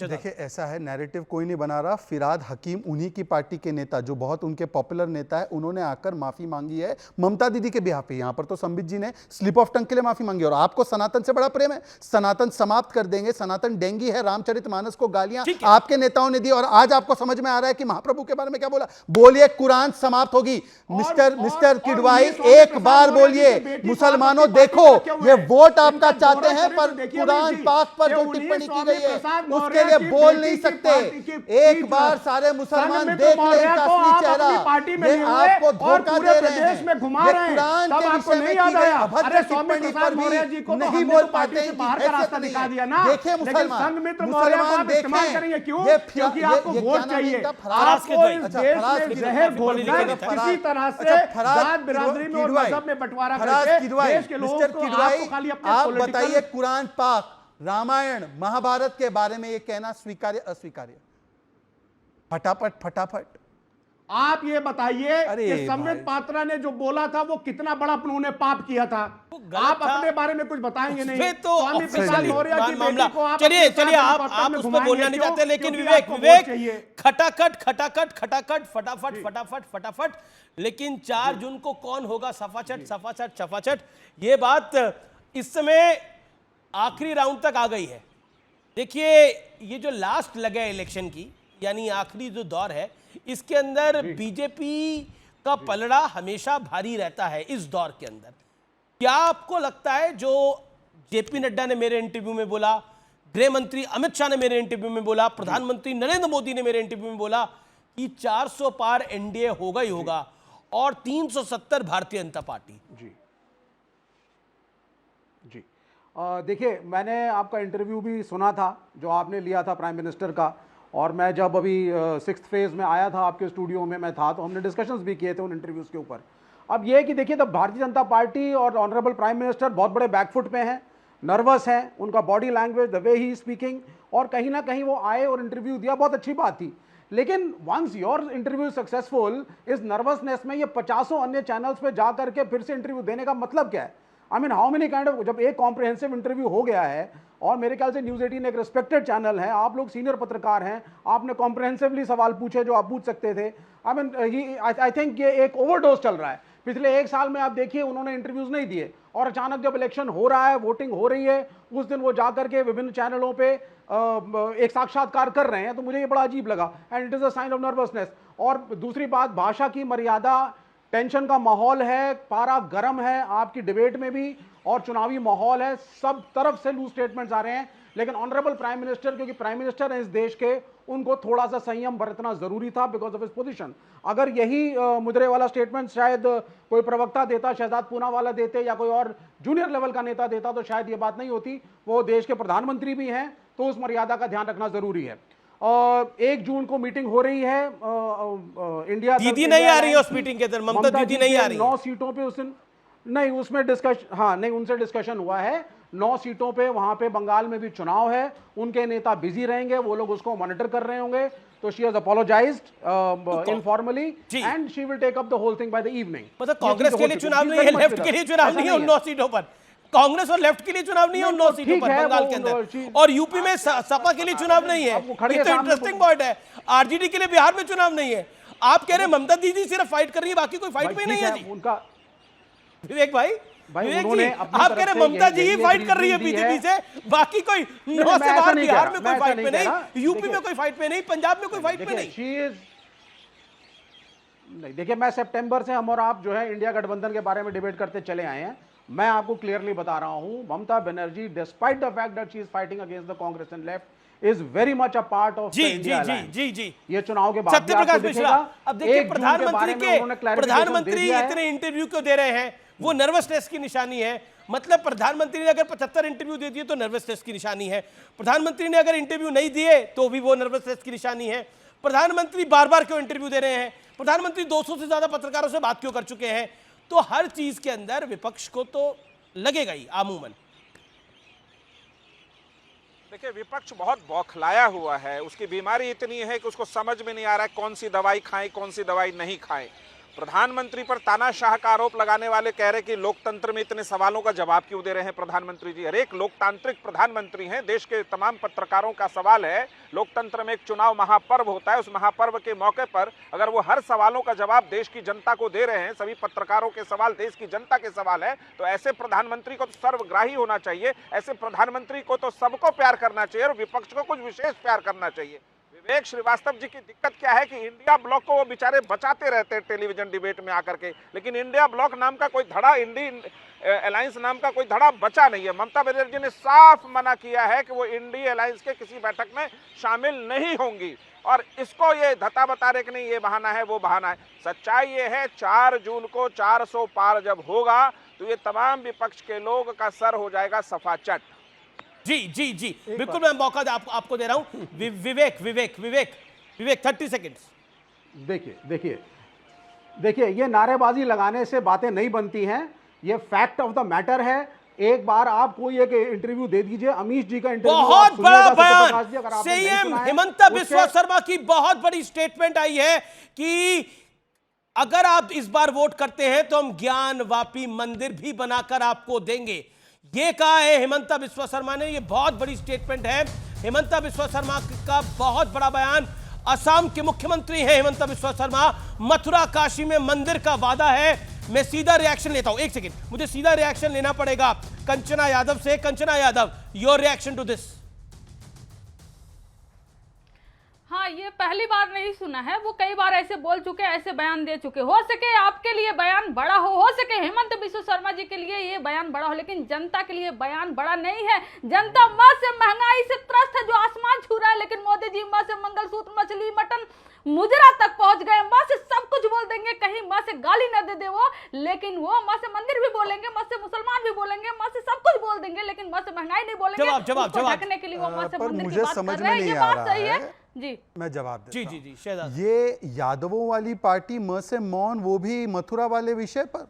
देखिए ऐसा है, नैरेटिव कोई नहीं बना रहा। फिराद हकीम उन्हीं की पार्टी के नेता जो बहुत उनके पॉपुलर नेता है, उन्होंने आकर माफी मांगी है ममता दीदी के बिहाफ पे। यहाँ पर तो संबित जी ने स्लिप ऑफ टंग के लिए माफी मांगी। और आपको सनातन से बड़ा प्रेम है, सनातन समाप्त कर देंगे, सनातन डेंगी है, रामचरितमानस को गालियां आपके नेताओं ने दी और आज आपको समझ में आ रहा है कि महाप्रभु के बारे में क्या बोला। बोलिए कुरान समाप्त होगी। मिस्टर किडवाई एक बार बोलिए, मुसलमानों देखो ये वोट आपका चाहते हैं पर कुरान पाक पर जो टिप्पणी की गई है उसके लिए बोल नहीं सकते। एक बार सारे मुसलमान देख ले इनका असली चेहरा। ये आपको धोखा दे रहे हैं। ये कुरान के विषय में की गई अभद्र टिप्पणी पर भी नहीं बोल पाते हैं। देखे मुसलमान देखें, क्योंकि आपको वोट चाहिए, आपको इस देश में जहर घोलकर किसी तरह से जात बिरादरी में और मजहब में बंटवारा करके देश के लोगों को आपको खाली अपने आप बताइए कुरान पाक, रामायण, महाभारत के बारे में ये कहना स्वीकार्य अस्वीकार्य? फटाफट आप ये बताइए कि संबित पात्रा ने जो बोला था वो कितना बड़ा उन्होंने पाप किया था। आप अपने बारे में कुछ बताएंगे नहीं तो स्वामी प्रसाद मौर्य की बेटी को आप चलिए आप उस पर बोलना नहीं चाहते, लेकिन विवेक खटाखट फटाफट, लेकिन 4 जून को कौन होगा सफाचट, ये बात इस समय आखिरी राउंड तक आ गई है। देखिए ये जो लास्ट लगा है इलेक्शन की, यानी आखिरी जो दौर है, इसके अंदर बीजेपी का पलड़ा हमेशा भारी रहता है। इस दौर के अंदर क्या आपको लगता है जो जेपी नड्डा ने मेरे इंटरव्यू में बोला, गृह मंत्री अमित शाह ने मेरे इंटरव्यू में बोला, प्रधानमंत्री नरेंद्र मोदी ने मेरे इंटरव्यू में बोला कि 400 पार एनडीए होगा ही होगा और 370 भारतीय जनता पार्टी? जी देखिए, मैंने आपका इंटरव्यू भी सुना था जो आपने लिया था प्राइम मिनिस्टर का, और मैं जब अभी 6th फेज में आया था आपके स्टूडियो में मैं था, तो हमने डिस्कशंस भी किए थे उन इंटरव्यूज़ के ऊपर। अब ये है कि देखिए, तब भारतीय जनता पार्टी और ऑनरेबल प्राइम मिनिस्टर बहुत बड़े बैकफुट पे हैं, नर्वस हैं, उनका body language, the way he speaking, और कहीं ना कहीं वो आए और इंटरव्यू दिया, बहुत अच्छी बात थी। लेकिन वंस योर इंटरव्यू सक्सेसफुल, इस नर्वसनेस में ये 50 अन्य चैनल्स पे जा करके फिर से इंटरव्यू देने का मतलब क्या है? I mean how many kind of, जब एक कॉम्प्रिहेंसिव इंटरव्यू हो गया है, और मेरे ख्याल से न्यूज़ 18 एक रिस्पेक्टेड चैनल है, आप लोग सीनियर पत्रकार हैं, आपने कॉम्प्रिहेंसिवली सवाल पूछे जो आप पूछ सकते थे। आई थिंक ये एक ओवरडोज चल रहा है। पिछले 1 साल में आप देखिए उन्होंने इंटरव्यूज नहीं दिए, और अचानक जब इलेक्शन हो रहा है, वोटिंग हो रही है, उस दिन वो जाकर के विभिन्न चैनलों पे एक साक्षात्कार कर रहे हैं, तो मुझे ये बड़ा अजीब लगा, and it is a sign of nervousness. और दूसरी बात, भाषा की मर्यादा, टेंशन का माहौल है, पारा गर्म है आपकी डिबेट में भी, और चुनावी माहौल है, सब तरफ से लूज स्टेटमेंट्स आ रहे हैं। लेकिन ऑनरेबल प्राइम मिनिस्टर, क्योंकि प्राइम मिनिस्टर है इस देश के, उनको थोड़ा सा संयम बरतना जरूरी था बिकॉज ऑफ हिज पोजीशन। अगर यही मुद्रे वाला स्टेटमेंट शायद कोई प्रवक्ता देता, शहजाद पूनावाला देते या कोई और जूनियर लेवल का नेता देता, तो शायद ये बात नहीं होती। वो देश के प्रधानमंत्री भी हैं, तो उस मर्यादा का ध्यान रखना जरूरी है। 1 जून को मीटिंग हो रही है, इंडिया दीदी नहीं आ रही है उस मीटिंग के अंदर, ममता दीदी नहीं आ रही, 9 सीटों पे उस दिन नहीं, उसमें डिस्कशन, हाँ नहीं, उनसे डिस्कशन हुआ है 9 सीटों पे। वहां पे बंगाल में भी चुनाव है, उनके नेता बिजी रहेंगे, वो लोग उसको मॉनिटर कर रहे होंगे। तो she has apologised informally and she will take up the whole thing by the evening. मतलब कांग्रेस के लिए चुनाव नहीं है, लेफ्ट के लिए चुनाव नहीं है उन 9 सीटों पर, कांग्रेस और लेफ्ट के लिए चुनाव नहीं है उन 9 सीटों पर बंगाल के अंदर, और यूपी में सपा के लिए चुनाव नहीं है। ये तो इंटरेस्टिंग पॉइंट है। आरजेडी के लिए बिहार में चुनाव नहीं है। आप कह रहे हैं ममता दीदी सिर्फ फाइट कर रही है, बाकी कोई फाइट में नहीं है जी। उनका विवेक भाई आप कह रहे ममता जी ही फाइट कर रही है बीजेपी से, बाकी कोई 9 से बाहर बिहार में कोई फाइट में नहीं, यूपी में कोई फाइट में नहीं, पंजाब में कोई फाइट में नहीं। देखिए, मैं सितंबर से हम और आप जो है इंडिया गठबंधन के बारे में डिबेट करते चले आए हैं। मैं आपको क्लियरली बता रहा हूं, Mamata Banerjee, despite the fact that she is fighting against the Congress and left, is very much a part of जी ये चुनाव के बाद सत्यप्रकाश मिश्रा, अब देखिए प्रधानमंत्री इतने इंटरव्यू क्यों दे रहे हैं? वो नर्वसनेस की निशानी है। मतलब प्रधानमंत्री ने अगर 75 इंटरव्यू दे दिए तो नर्वसनेस की निशानी है, प्रधानमंत्री ने अगर इंटरव्यू नहीं दिए तो भी वो नर्वसनेस की निशानी है। प्रधानमंत्री बार बार क्यों इंटरव्यू दे रहे हैं? प्रधानमंत्री 200 से ज्यादा पत्रकारों से बात क्यों कर चुके हैं? तो हर चीज के अंदर विपक्ष को तो लगेगा ही आमूमन। देखिए, विपक्ष बहुत बौखलाया हुआ है, उसकी बीमारी इतनी है कि उसको समझ में नहीं आ रहा है कौन सी दवाई खाएं, कौन सी दवाई नहीं खाएं। प्रधानमंत्री पर तानाशाह का आरोप लगाने वाले कह रहे कि लोकतंत्र में इतने सवालों का जवाब क्यों दे रहे हैं प्रधानमंत्री जी। हर एक लोकतांत्रिक प्रधानमंत्री हैं, देश के तमाम पत्रकारों का सवाल है। लोकतंत्र में एक चुनाव महापर्व होता है, उस महापर्व के मौके पर अगर वो हर सवालों का जवाब देश की जनता को दे रहे हैं, सभी पत्रकारों के सवाल देश की जनता के सवाल है, तो ऐसे प्रधानमंत्री को तो सर्वग्राही होना चाहिए। ऐसे प्रधानमंत्री को तो सबको प्यार करना चाहिए और विपक्ष को कुछ विशेष प्यार करना चाहिए। विवेक श्रीवास्तव जी की दिक्कत क्या है कि इंडिया ब्लॉक को वो बेचारे बचाते रहते हैं टेलीविजन डिबेट में आकर के, लेकिन इंडिया ब्लॉक नाम का कोई धड़ा, इंडियन अलायंस नाम का कोई धड़ा बचा नहीं है। ममता बनर्जी ने साफ मना किया है कि वो इंडिया अलायंस के किसी बैठक में शामिल नहीं होंगी, और इसको ये धता बता रहे कि नहीं ये बहाना है वो बहाना है। सच्चाई ये है 4 जून को 400 पार जब होगा तो ये तमाम विपक्ष के लोग का सर हो जाएगा सफाचट। जी जी जी बिल्कुल, मैं मौका आपको दे रहा हूं। विवेक विवेक विवेक विवेक 30 सेकंड्स। देखिए ये नारेबाजी लगाने से बातें नहीं बनती हैं, ये फैक्ट ऑफ द मैटर है। एक बार आप कोई एक इंटरव्यू दे दीजिए, अमीश जी का इंटरव्यू, बहुत बड़ा बयान सीएम हिमंता बिस्वा शर्मा की बहुत बड़ी स्टेटमेंट आई है कि अगर आप इस बार वोट करते हैं तो हम ज्ञान वापी मंदिर भी बनाकर आपको देंगे, ये कहा है हिमंता बिस्वा शर्मा ने। ये बहुत बड़ी स्टेटमेंट है हिमंता बिस्वा शर्मा का, बहुत बड़ा बयान। असम के मुख्यमंत्री हैं हिमंता बिस्वा शर्मा, मथुरा काशी में मंदिर का वादा है। मैं सीधा रिएक्शन लेता हूं, एक सेकंड, मुझे सीधा रिएक्शन लेना पड़ेगा कंचना यादव से। Kanchana Yadav, your reaction to this. हाँ, ये पहली बार नहीं सुना है, वो कई बार ऐसे बोल चुके, ऐसे बयान दे चुके। हो सके आपके लिए बयान बड़ा हो सके हिमंत बिस्वा शर्मा जी के लिए ये बयान बड़ा हो, लेकिन जनता के लिए बयान बड़ा नहीं है। जनता मां से महंगाई से त्रस्त है जो आसमान छू रहा है, लेकिन मोदी जी मां से मंगलसूत्र, मछली, मटन, मुजरा तक पहुंच गए। मां से सब कुछ बोल देंगे, कहीं मां से गाली न दे दे वो, लेकिन वो मां से मंदिर भी बोलेंगे, मां से मुसलमान भी बोलेंगे, मां से सब कुछ बोल देंगे, लेकिन मां से महंगाई नहीं बोलेंगे। जवाब ढकने के लिए वो मां से मंदिर की बात कर रहे हैं। ये बात सही है जी, मैं जवाब देता हूं। जी शहजाद, ये यादवों वाली पार्टी म से मौन, वो भी मथुरा वाले विषय पर,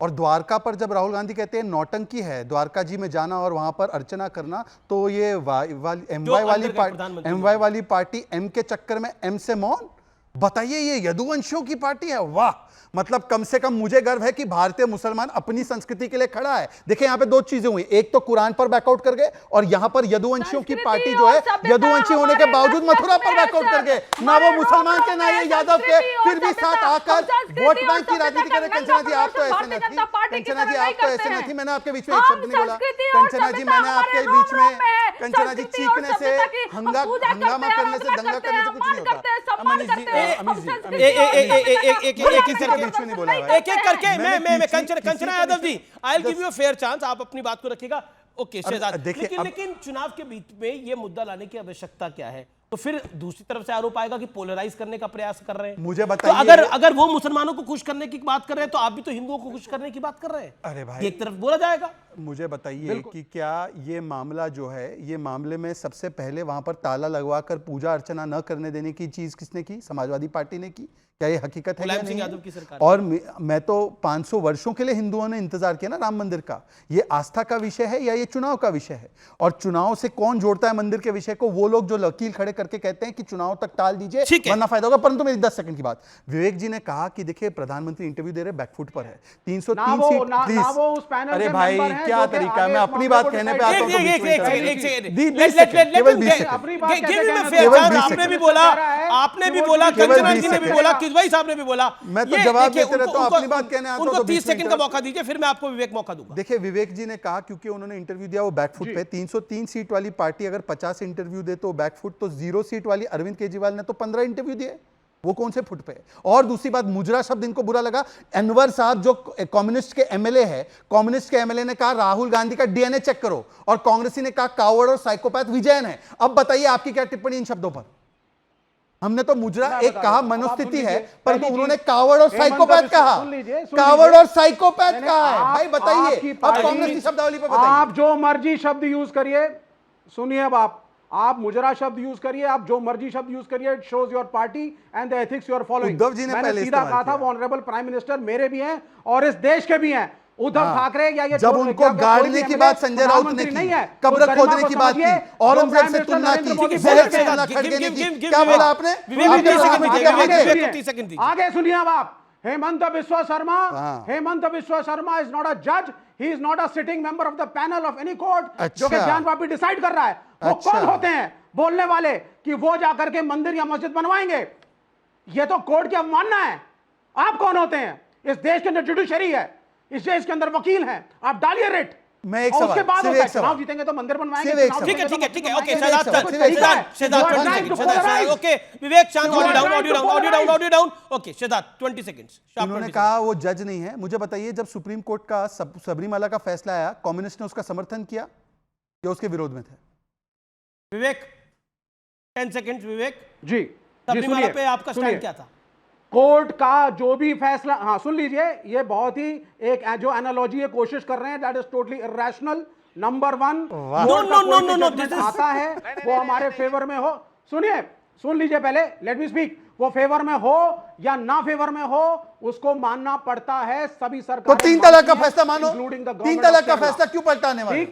और द्वारका पर जब राहुल गांधी कहते हैं नौटंकी है द्वारका जी में जाना और वहां पर अर्चना करना, तो ये एमवाई वाली पार्टी एम के चक्कर में एम से मौन। बताइए, ये यदुवंशियों की पार्टी है। वाह, मतलब कम से कम मुझे गर्व है कि भारतीय मुसलमान अपनी संस्कृति के लिए खड़ा है। देखिए यहाँ पे 2 चीजें हुई, एक तो कुरान पर बैकआउट कर गए, और यहाँ पर यदुवंशियों की पार्टी जो है यदुवंशी होने के बावजूद मथुरा पर बैकआउट कर गए। ना वो मुसलमान के ना ये यादव के, फिर भी साथ आकर वोट बैंक की राजनीति कर रहे। कंचना जी आप तो ऐसे न थी, कंचना जी आप तो ऐसे न थी, मैंने आपके बीच में एक शब्द नहीं बोला। कंचना जी मैंने आपके बीच में, कंचना जी चीखने से, हंगामा करने से, दंगा करने से कुछ नहीं होता। अमनीश जी, एक करके मैं Kanchana Yadav ji, I will give you a fair chance, आप अपनी बात को रखिएगा। ओके शहजाद, लेकिन चुनाव के बीच में ये मुद्दा लाने की आवश्यकता क्या है? तो फिर दूसरी तरफ से आरोप आएगा कि पोलराइज करने का प्रयास कर रहे हैं। मुझे बताइए, तो अगर वो मुसलमानों को खुश करने की बात कर रहे हैं तो आप भी तो हिंदुओं को खुश करने की बात कर रहे हैं। अरे भाई, एक तरफ बोला जाएगा। मुझे बताइए कि क्या ये मामला जो है, ये मामले में सबसे पहले वहां पर ताला लगवाकर पूजा अर्चना न करने देने की चीज किसने की? समाजवादी पार्टी ने की। क्या ये हकीकत है या नहीं है? और मैं तो 500 वर्षों के लिए हिंदुओं ने इंतजार किया ना राम मंदिर का। ये आस्था का विषय है या ये चुनाव का विषय है? और चुनाव से कौन जोड़ता है मंदिर के विषय को? वो लोग जो वकील खड़े करके कहते हैं कि चुनाव तक टाल दीजिए वरना फायदा होगा। परंतु मेरी 10 सेकंड की बात, विवेक जी ने कहा कि देखिए प्रधानमंत्री इंटरव्यू दे रहे, बैकफुट पर है, 303 सीट प्लीज। अरे भाई क्या तरीका है, मैं अपनी बात कहने पे आता हूं। आपने भी बोला, कंचना जी ने भी बोला, किदवई साहब ने भी बोला। मैं तो जवाब देते रहता हूं, अपनी बात कहने आता हूं। उनको 30 सेकंड का मौका दीजिए, फिर मैं आपको विवेक मौका दूंगा। देखिए विवेक जी ने कहा क्योंकि उन्होंने इंटरव्यू दिया वो बैकफुट पे। 303 सीट वाली पार्टी अगर 50 इंटरव्यू दे तो बैकफुट, तो 0 सीट वाली अरविंद केजरीवाल ने तो 15 इंटरव्यू दिए, वो कौन से फुट पे? और दूसरी बात, मुजरा शब्द इनको बुरा लगा। अनवर साहब जो कम्युनिस्ट के एमएलए है, कम्युनिस्ट के एमएलए ने कहा राहुल गांधी का डीएनए चेक करो, और कांग्रेसी ने कहा कावड़ और साइकोपैथ विजयन है। अब बताइए आपकी क्या टिप्पणी इन शब्दों पर? हमने तो मुजरा एक कहा मनोस्थिति है, परंतु उन्होंने कावड़ और साइकोपैथ कहा, कावड़ और साइकोपैथ कहा है। भाई बताइए, अब कांग्रेस की शब्दावली पर बताइए। आप जो मर्जी शब्द यूज करिए, सुनिए, अब आप मुजरा शब्द यूज करिए, आप जो मर्जी शब्द यूज करिए, it shows your party and the ethics you are following. Uddhav ji ने मैंने सीधा कहा था, वो ऑनरेबल प्राइम मिनिस्टर मेरे भी हैं और इस देश के भी हैं। उद्धव ठाकरे या ये जब उनको गाड़ने की बात संजय राउत ने की, कब्र खोदने की बात की, औरंगजेब से तुलना की, जहर से तुलना खड़गेने की, क्या बोला आपने? आगे सुनिए अब आप। Hemant Biswa Sharma is not a जज, he is not a sitting member of the panel of any court जो कि ज्ञानवापी डिसाइड कर रहा है। वो कौन होते हैं बोलने वाले कि वो जाकर के मंदिर या मस्जिद बनवाएंगे? ये तो कोर्ट की अवमानना है। आप कौन होते हैं? इस देश के अंदर जुडिशरी है, इस देश के अंदर वकील हैं, आप डालिए रेट। मैं एक सवाल, उसके बाद सिर्फ एक चुनाव सवाल जीतेंगे तो मंदिर बनवाएंगे। ठीक है okay Shahzad, okay Vivek Shant, audio down. Okay Shehzad 20 seconds. उन्होंने कहा वो जज नहीं है। मुझे बताइए, जब सुप्रीम कोर्ट का सबरीमाला का फैसला आया, कम्युनिस्ट ने उसका समर्थन किया या उसके विरोध में थे? विवेक 10 सेकंड्स। विवेक जी सबरीमाला पे आपका स्टैंड क्या था? कोर्ट का जो भी फैसला, हाँ सुन लीजिए, ये बहुत ही एक जो एनालॉजी ये कोशिश कर रहे हैं, that is totally irrational. Number 1 नो आता है वो हमारे फेवर में हो। सुनिए, सुन लीजिए पहले, लेट मी स्पीक। वो फेवर में हो या ना फेवर में हो, उसको मानना पड़ता है सभी सरकार। तो 3 तलाक का फैसला मानो, 3 तलाक का फैसला क्यों पलटाने वाले?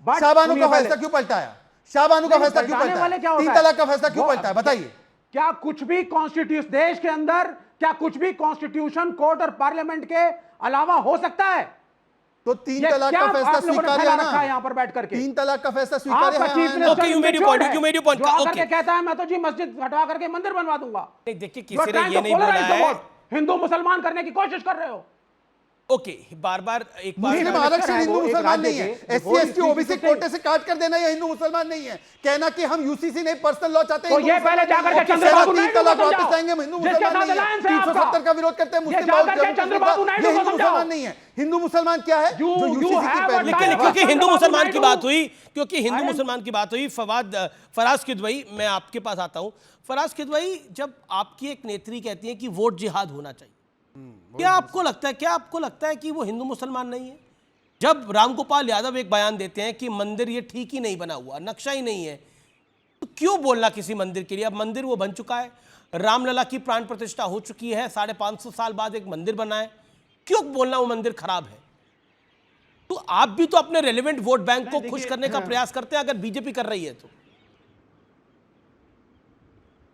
शाहबानो का फैसला क्यों पलटाया? शाहबानो का फैसला क्यों पलटाया? 3 तलाक का फैसला क्यों पलटाया? बताइए। क्या कुछ भी कॉन्स्टिट्यूशन देश के अंदर, क्या कुछ भी कॉन्स्टिट्यूशन, कोर्ट और पार्लियामेंट के अलावा हो सकता है? तो 3 तलाक का फैसला स्वीकार्य है ना? यहाँ पर बैठ करके 3 तलाक का फैसला स्वीकार्य है। कहता है मैं तो जी मस्जिद हटवा करके मंदिर बनवा दूंगा। देखिए किसी ने ये नहीं बोला है। हिंदू मुसलमान करने की कोशिश कर रहे हो। ओके बार एक बार आरक्षण हिंदू मुसलमान नहीं है। एससी एसटी ओबीसी कोटे से काट कर देना, ये हिंदू मुसलमान नहीं है। कहना कि हम यूसीसी नहीं पर्सनल लॉ चाहते हैं, तो ये पहले जाकर के चंद्रबाबू नायडू को समझाओ। वापस आएंगे, हिंदू मुसलमान नहीं है। 370 का विरोध करते हैं मुस्लिम, चंद्रबाबू नायडू को हिंदू मुसलमान नहीं है। हिंदू मुसलमान क्या है? जो यूसीसी की, लेकिन क्योंकि हिंदू मुसलमान की बात हुई, क्योंकि हिंदू मुसलमान की बात हुई, फराज किदवई, मैं आपके पास आता हूं। फराज किदवई, जब आपकी एक नेत्री कहती है कि वोट जिहाद होना चाहिए, क्या आपको लगता है कि वो हिंदू मुसलमान नहीं है? जब रामगोपाल यादव एक बयान देते हैं कि मंदिर ये ठीक ही नहीं बना हुआ, नक्शा ही नहीं है, तो क्यों बोलना किसी मंदिर के लिए? अब मंदिर वो बन चुका है, रामलला की प्राण प्रतिष्ठा हो चुकी है, 550 साल बाद एक मंदिर बना है, क्यों बोलना वो मंदिर खराब है? तो आप भी तो अपने रेलेवेंट वोट बैंक को खुश करने का प्रयास करते हैं, अगर बीजेपी कर रही है तो।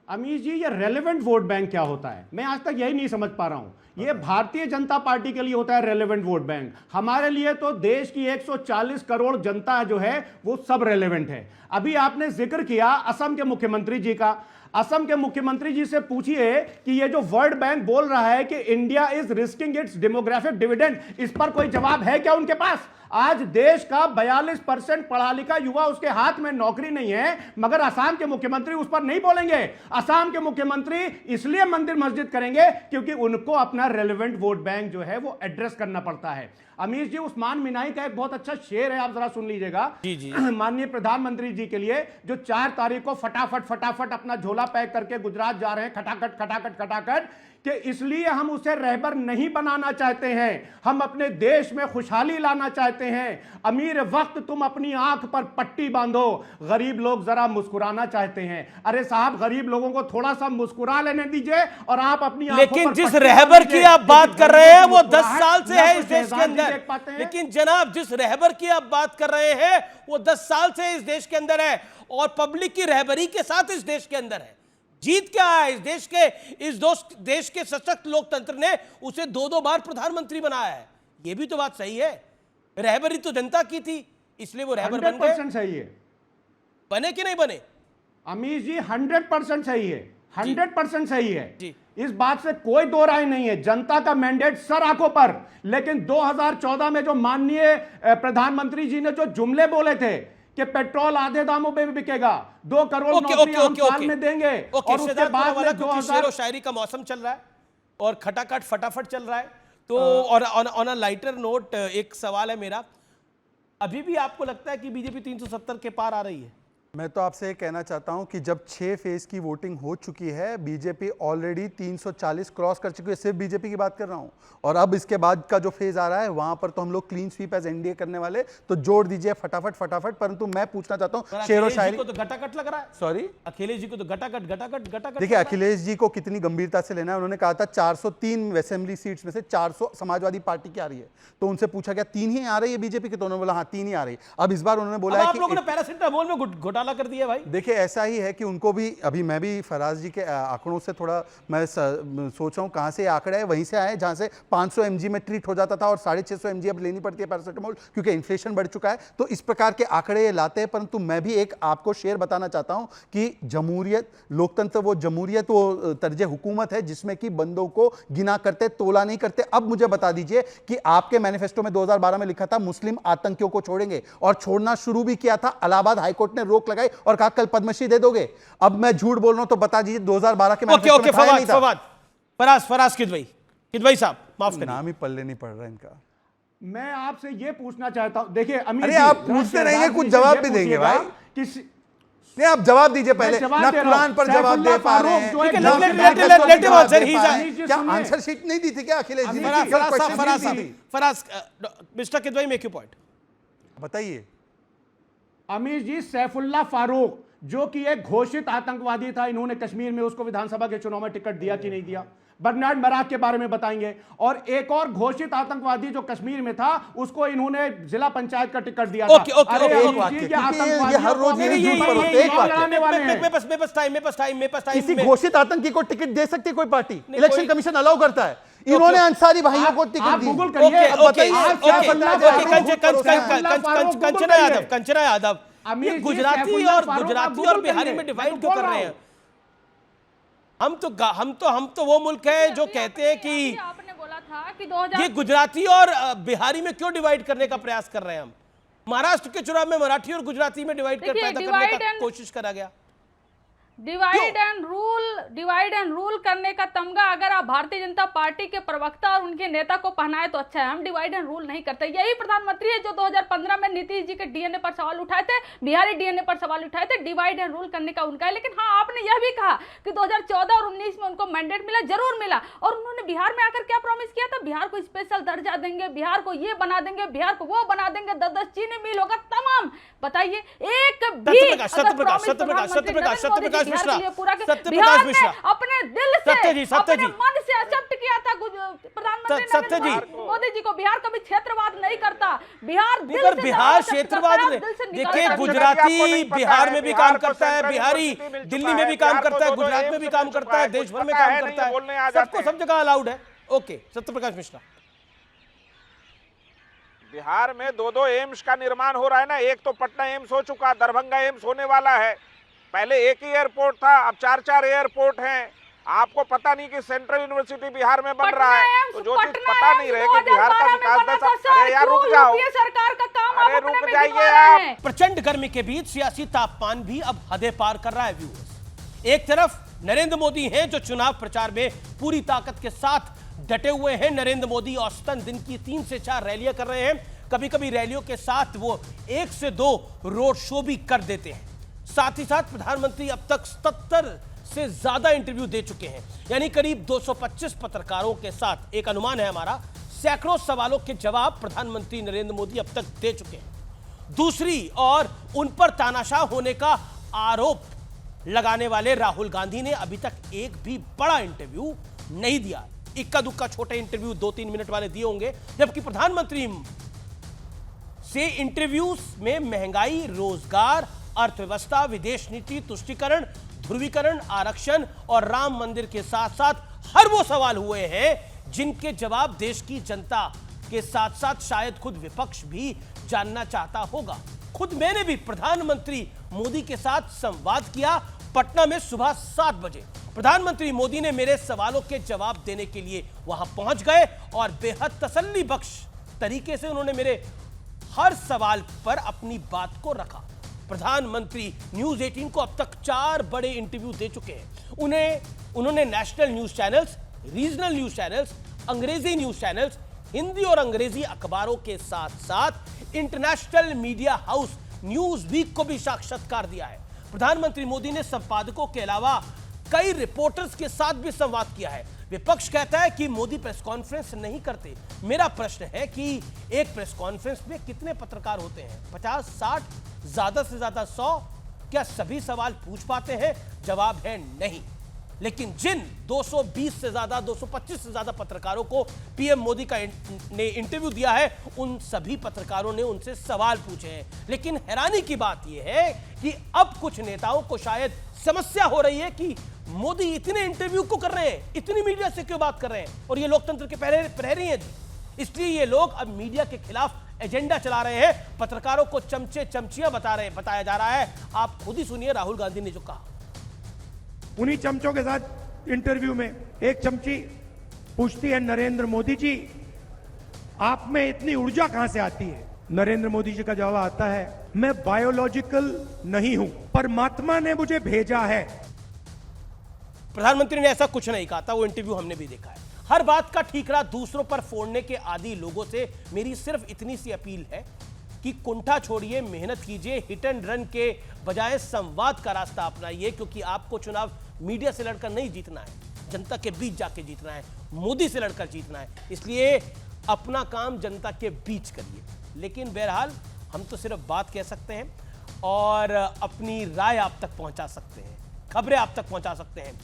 अमीश जी, ये रेलेवेंट वोट बैंक क्या होता है? मैं आज तक यही नहीं समझ पा रहा हूं। ये भारतीय जनता पार्टी के लिए होता है रेलेवेंट वोट बैंक। हमारे लिए तो देश की 140 करोड़ जनता जो है वो सब रेलेवेंट है। अभी आपने जिक्र किया असम के मुख्यमंत्री जी का। असम के मुख्यमंत्री जी से पूछिए कि ये जो वर्ल्ड बैंक बोल रहा है कि India is risking it's demographic dividend, इस पर कोई जवाब है क्या उनके पास? आज देश का 42% पढ़ा लिखा युवा, उसके हाथ में नौकरी नहीं है, मगर असम के मुख्यमंत्री उस पर नहीं बोलेंगे। असम के मुख्यमंत्री इसलिए मंदिर मस्जिद करेंगे क्योंकि उनको अपना रेलेवेंट वोट बैंक जो है वो एड्रेस करना पड़ता है। अमीश जी, उस्मान मिनाई का एक बहुत अच्छा शेर है, आप जरा सुन लीजिएगा। जी। माननीय प्रधानमंत्री जी के लिए, जो 4 तारीख को फटाफट अपना झोला पैक करके गुजरात जा रहे हैं, खटाखट, कि इसलिए हम उसे रहबर नहीं बनाना चाहते हैं, हम अपने देश में खुशहाली लाना चाहते हैं। अमीर वक्त तुम अपनी आंख पर पट्टी बांधो, गरीब लोग जरा मुस्कुराना चाहते हैं। अरे साहब, गरीब लोगों को थोड़ा सा मुस्कुरा लेने दीजिए और आप अपनी आंखों लेकिन पर जिस रहबर की आप बात कर रहे हैं वो 10 साल से है इस देश के अंदर। लेकिन जनाब, जिस रहबर की आप बात कर रहे हैं वो 10 साल से इस देश के अंदर है और पब्लिक की रहबरी के साथ इस देश के अंदर है। जीत क्या है इस देश के सशक्त लोकतंत्र ने उसे 2-2 बार प्रधानमंत्री बनाया है। यह भी तो बात सही है। रहबरी तो जनता की थी, इसलिए वो रहबर बन गए। 100% सही है। बने कि नहीं बने? अमीश जी 100% सही है, 100% सही है जी। इस बात से कोई दो राय नहीं है। जनता का मैंडेट सर आंखों पर। लेकिन 2014 में जो माननीय प्रधानमंत्री जी ने जो जुमले बोले थे कि पेट्रोल आधे दामों पे बिकेगा, 2 करोड़ नौकरी हम साल में देंगे, और उसके बाद में 2000 शेर व शायरी का मौसम चल रहा है और खटाखट फटाफट चल रहा है, तो और ऑन अ लाइटर नोट एक सवाल है मेरा, अभी भी आपको लगता है कि बीजेपी 370 के पार आ रही है? मैं तो आपसे ये कहना चाहता हूं कि जब 6 फेज की वोटिंग हो चुकी है, बीजेपी ऑलरेडी 340 क्रॉस कर चुकी है, सिर्फ बीजेपी की बात कर रहा हूं, और अब इसके बाद का जो फेज आ रहा है वहां पर तो हम लोग क्लीन स्वीप एज एनडीए करने वाले, तो जोड़ दीजिए फटाफट। परंतु मैं पूछना चाहता हूं शेर और शायरी को तो घटाघट लग रहा है। सॉरी, अखिलेश जी को तो घटाघट। देखिए अखिलेश जी को कितनी गंभीरता से लेना है। उन्होंने कहा था 403 असेंबली सीट्स में से 400 समाजवादी पार्टी की आ रही है, तो उनसे पूछा गया 3 ही आ रही है बीजेपी की, तो उन्होंने बोला हाँ 3 ही आ रही है। अब इस बार उन्होंने बोला है आप लोगों ने पैरासिटामोल में घोटाला कर दिया भाई। देखिए ऐसा ही है कि उनको भी, अभी मैं भी फराज जी के आंकड़ों से थोड़ा मैं सोच रहा हूँ कहाँ से ये आंकड़े है, वहीं से आए जहाँ से 500 mg में ट्रीट हो जाता था और 650 mg अब लेनी पड़ती है पैरासिटामोल, क्योंकि इन्फ्लेशन बढ़ चुका है। तो इस प्रकार के आंकड़े ये लाते हैं। परंतु मैं भी एक आपको शेर बताना चाहता हूँ कि जमहूरियत, लोकतंत्र, वो जमहूरियत, वो तर्ज हुकूमत है जिसमें कि बंदों को गिना करते, तोला नहीं करते। अब मुझे बता दीजिए कि आपके मैनिफेस्टो में 2012 में लिखा था मुस्लिम आतंकियों को छोड़ेंगे, और छोड़ना शुरू भी किया था। इलाहाबाद हाईकोर्ट ने रोक लगाई और कहा कल पद्मश्री दे दोगे। अब मैं झूठ बोल रहा हूं तो बता दीजिए 2012 के मैनिफेस्टो में था नहीं था। फराज किदवई साहब माफ करिए, नाम ही पल्ले नहीं पड़ रहा इनका। मैं आपसे यह पूछना चाहता हूं, देखिए अमीर अरे आप पूछते रहेंगे, कुछ जवाब भी देंगे भाई। नहीं आप जवाब दीजिए पहले, ना कुरान पर जवाब दे पा रहे हैं, क्या आंसर शीट नहीं दी थी क्या Akhilesh ji? Faraz mister Kidwai make you point बताइए। अमीर जी, सैफुल्लाह फारूक जो कि एक घोषित आतंकवादी था, इन्होंने कश्मीर में उसको विधानसभा के चुनाव में टिकट दिया कि नहीं दिया? बर्नार्ड मराक के बारे में बताएंगे। और एक और घोषित आतंकवादी जो कश्मीर में था, उसको इन्होंने जिला पंचायत का टिकट दिया था। किसी घोषित आतंकी को टिकट दे सकती कोई पार्टी? इलेक्शन कमीशन अलाउ करता है। इन्होंने अंसारी भाइयों को टिकट दी। गूगल करिए, कंचना यादव, ये गुजराती और बिहारी में डिवाइड क्यों कर रहे हैं? हम तो वो मुल्क है जो कहते हैं कि आपने बोला था कि ये गुजराती और बिहारी में क्यों डिवाइड करने का प्रयास कर रहे हैं हम? महाराष्ट्र के चुनाव में मराठी और गुजराती में डिवाइड करने का कोशिश करा गया। डिवाइड एंड रूल करने का तमगा अगर आप भारतीय जनता पार्टी के प्रवक्ता और उनके नेता को पहनाए तो अच्छा है। हम डिवाइड एंड रूल नहीं करते। यही प्रधानमंत्री है जो 2015 में नीतीश जी के डीएनए पर सवाल उठाए थे, बिहारी डीएनए पर सवाल उठाए थे। डिवाइड एंड रूल करने का उनका है। लेकिन हाँ, आपने यह भी कहा कि 2014 और 19 में उनको मैंडेट मिला, जरूर मिला। और उन्होंने बिहार में आकर क्या प्रॉमिस किया था? बिहार को स्पेशल दर्जा देंगे, बिहार को ये बना देंगे, बिहार को वो बना देंगे, 10-10 चीनी मिल होगा, तमाम। बताइए एक भी बिहार ने अपने दिल से, अपने मन से एक्सेप्ट किया था प्रधानमंत्री नरेंद्र मोदी जी को। बिहार कभी क्षेत्रवाद नहीं करता। बिहार क्षेत्रवाद नहीं। देखिए गुजराती बिहार में भी काम करता है, बिहारी दिल्ली में भी काम करता है, गुजरात में भी काम करता है, देश भर में काम करता है, सबको सब जगह अलाउड है। ओके, सत्यप्रकाश मिश्रा। बिहार में 2 एम्स का निर्माण हो रहा है ना। एक तो पटना एम्स हो चुका, दरभंगा एम्स होने वाला है। पहले एक ही एयरपोर्ट था, अब 4-4 एयरपोर्ट हैं। आपको पता नहीं कि सेंट्रल यूनिवर्सिटी बिहार में बन रहा है, तो जो चीज पता नहीं रहे कि बिहार का विकास। अरे यार रुक जाओ, सरकार का काम, अरे रुक जाइए आप। प्रचंड गर्मी के बीच सियासी तापमान भी अब हदें पार कर रहा है व्यूअर्स। एक तरफ नरेंद्र मोदी हैं जो चुनाव प्रचार में पूरी ताकत के साथ डटे हुए हैं। नरेंद्र मोदी औसतन दिन की 3 से 4 रैलियां कर रहे हैं। कभी कभी रैलियों के साथ वो 1 से 2 रोड शो भी कर देते हैं। साथ ही साथ प्रधानमंत्री अब तक 77 से ज्यादा इंटरव्यू दे चुके हैं, यानी करीब 225 पत्रकारों के साथ, एक अनुमान है हमारा, सैकड़ों सवालों के जवाब प्रधानमंत्री नरेंद्र मोदी अब तक दे चुके हैं। दूसरी ओर उन पर तानाशाह होने का आरोप लगाने वाले राहुल गांधी ने अभी तक एक भी बड़ा इंटरव्यू नहीं दिया। इक्का दुक्का छोटे इंटरव्यू 2-3 मिनट वाले दिए होंगे, जबकि प्रधानमंत्री से इंटरव्यूज में महंगाई, रोजगार, अर्थव्यवस्था, विदेश नीति, तुष्टीकरण, ध्रुवीकरण, आरक्षण और राम मंदिर के साथ साथ हर वो सवाल हुए हैं जिनके जवाब देश की जनता के साथ साथ शायद खुद विपक्ष भी जानना चाहता होगा। खुद मैंने भी प्रधानमंत्री मोदी के साथ संवाद किया पटना में सुबह 7 बजे। प्रधानमंत्री मोदी ने मेरे सवालों के जवाब देने के लिए वहां पहुंच गए और बेहद तसल्ली बख्श तरीके से उन्होंने मेरे हर सवाल पर अपनी बात को रखा। प्रधानमंत्री न्यूज 18 को अब तक 4 बड़े इंटरव्यू दे चुके हैं। उन्होंने national news channels, regional news channels, अंग्रेजी न्यूज चैनल्स, हिंदी और अंग्रेजी अखबारों के साथ साथ international media house Newsweek को भी साक्षात्कार दिया है। प्रधानमंत्री मोदी ने संपादकों के अलावा कई रिपोर्टर्स के साथ भी संवाद किया है। विपक्ष कहता है कि मोदी प्रेस कॉन्फ्रेंस नहीं करते। मेरा प्रश्न है कि एक प्रेस कॉन्फ्रेंस में कितने पत्रकार होते हैं? 50, 60, ज्यादा से ज्यादा 100? क्या सभी सवाल पूछ पाते हैं? जवाब है नहीं। लेकिन जिन 220 से ज्यादा, 225 से ज्यादा पत्रकारों को पीएम मोदी ने इंटरव्यू दिया है, उन सभी पत्रकारों ने उनसे सवाल पूछे हैं। लेकिन हैरानी की बात यह है कि अब कुछ नेताओं को शायद समस्या हो रही है कि मोदी इतने इंटरव्यू क्यों कर रहे हैं, इतनी मीडिया से क्यों बात कर रहे हैं, और ये लोकतंत्र के प्रहरी हैं। इसलिए ये लोग अब मीडिया के खिलाफ एजेंडा चला रहे हैं, पत्रकारों को चमचे चमचियां बताया जा रहा है। आप खुद ही सुनिए राहुल गांधी ने जो कहा। उन्हीं चमचों के साथ इंटरव्यू में एक चमची पूछती है, नरेंद्र मोदी जी आप में इतनी ऊर्जा कहां से आती है? नरेंद्र मोदी जी का जवाब आता है, मैं बायोलॉजिकल नहीं हूं, परमात्मा ने मुझे भेजा है। प्रधानमंत्री ने ऐसा कुछ नहीं कहा था, वो इंटरव्यू हमने भी देखा है। हर बात का ठीकरा दूसरों पर फोड़ने के आदी लोगों से मेरी सिर्फ इतनी सी अपील है कि कुंठा छोड़िए, मेहनत कीजिए, हिट एंड रन के बजाय संवाद का रास्ता अपनाइए, क्योंकि आपको चुनाव मीडिया से लड़कर नहीं जीतना है, जनता के बीच जाके जीतना है, मोदी से लड़कर जीतना है। इसलिए अपना काम जनता के बीच करिए। लेकिन बहरहाल हम तो सिर्फ बात कह सकते हैं और अपनी राय आप तक पहुंचा सकते हैं, खबरें आप तक पहुंचा सकते हैं।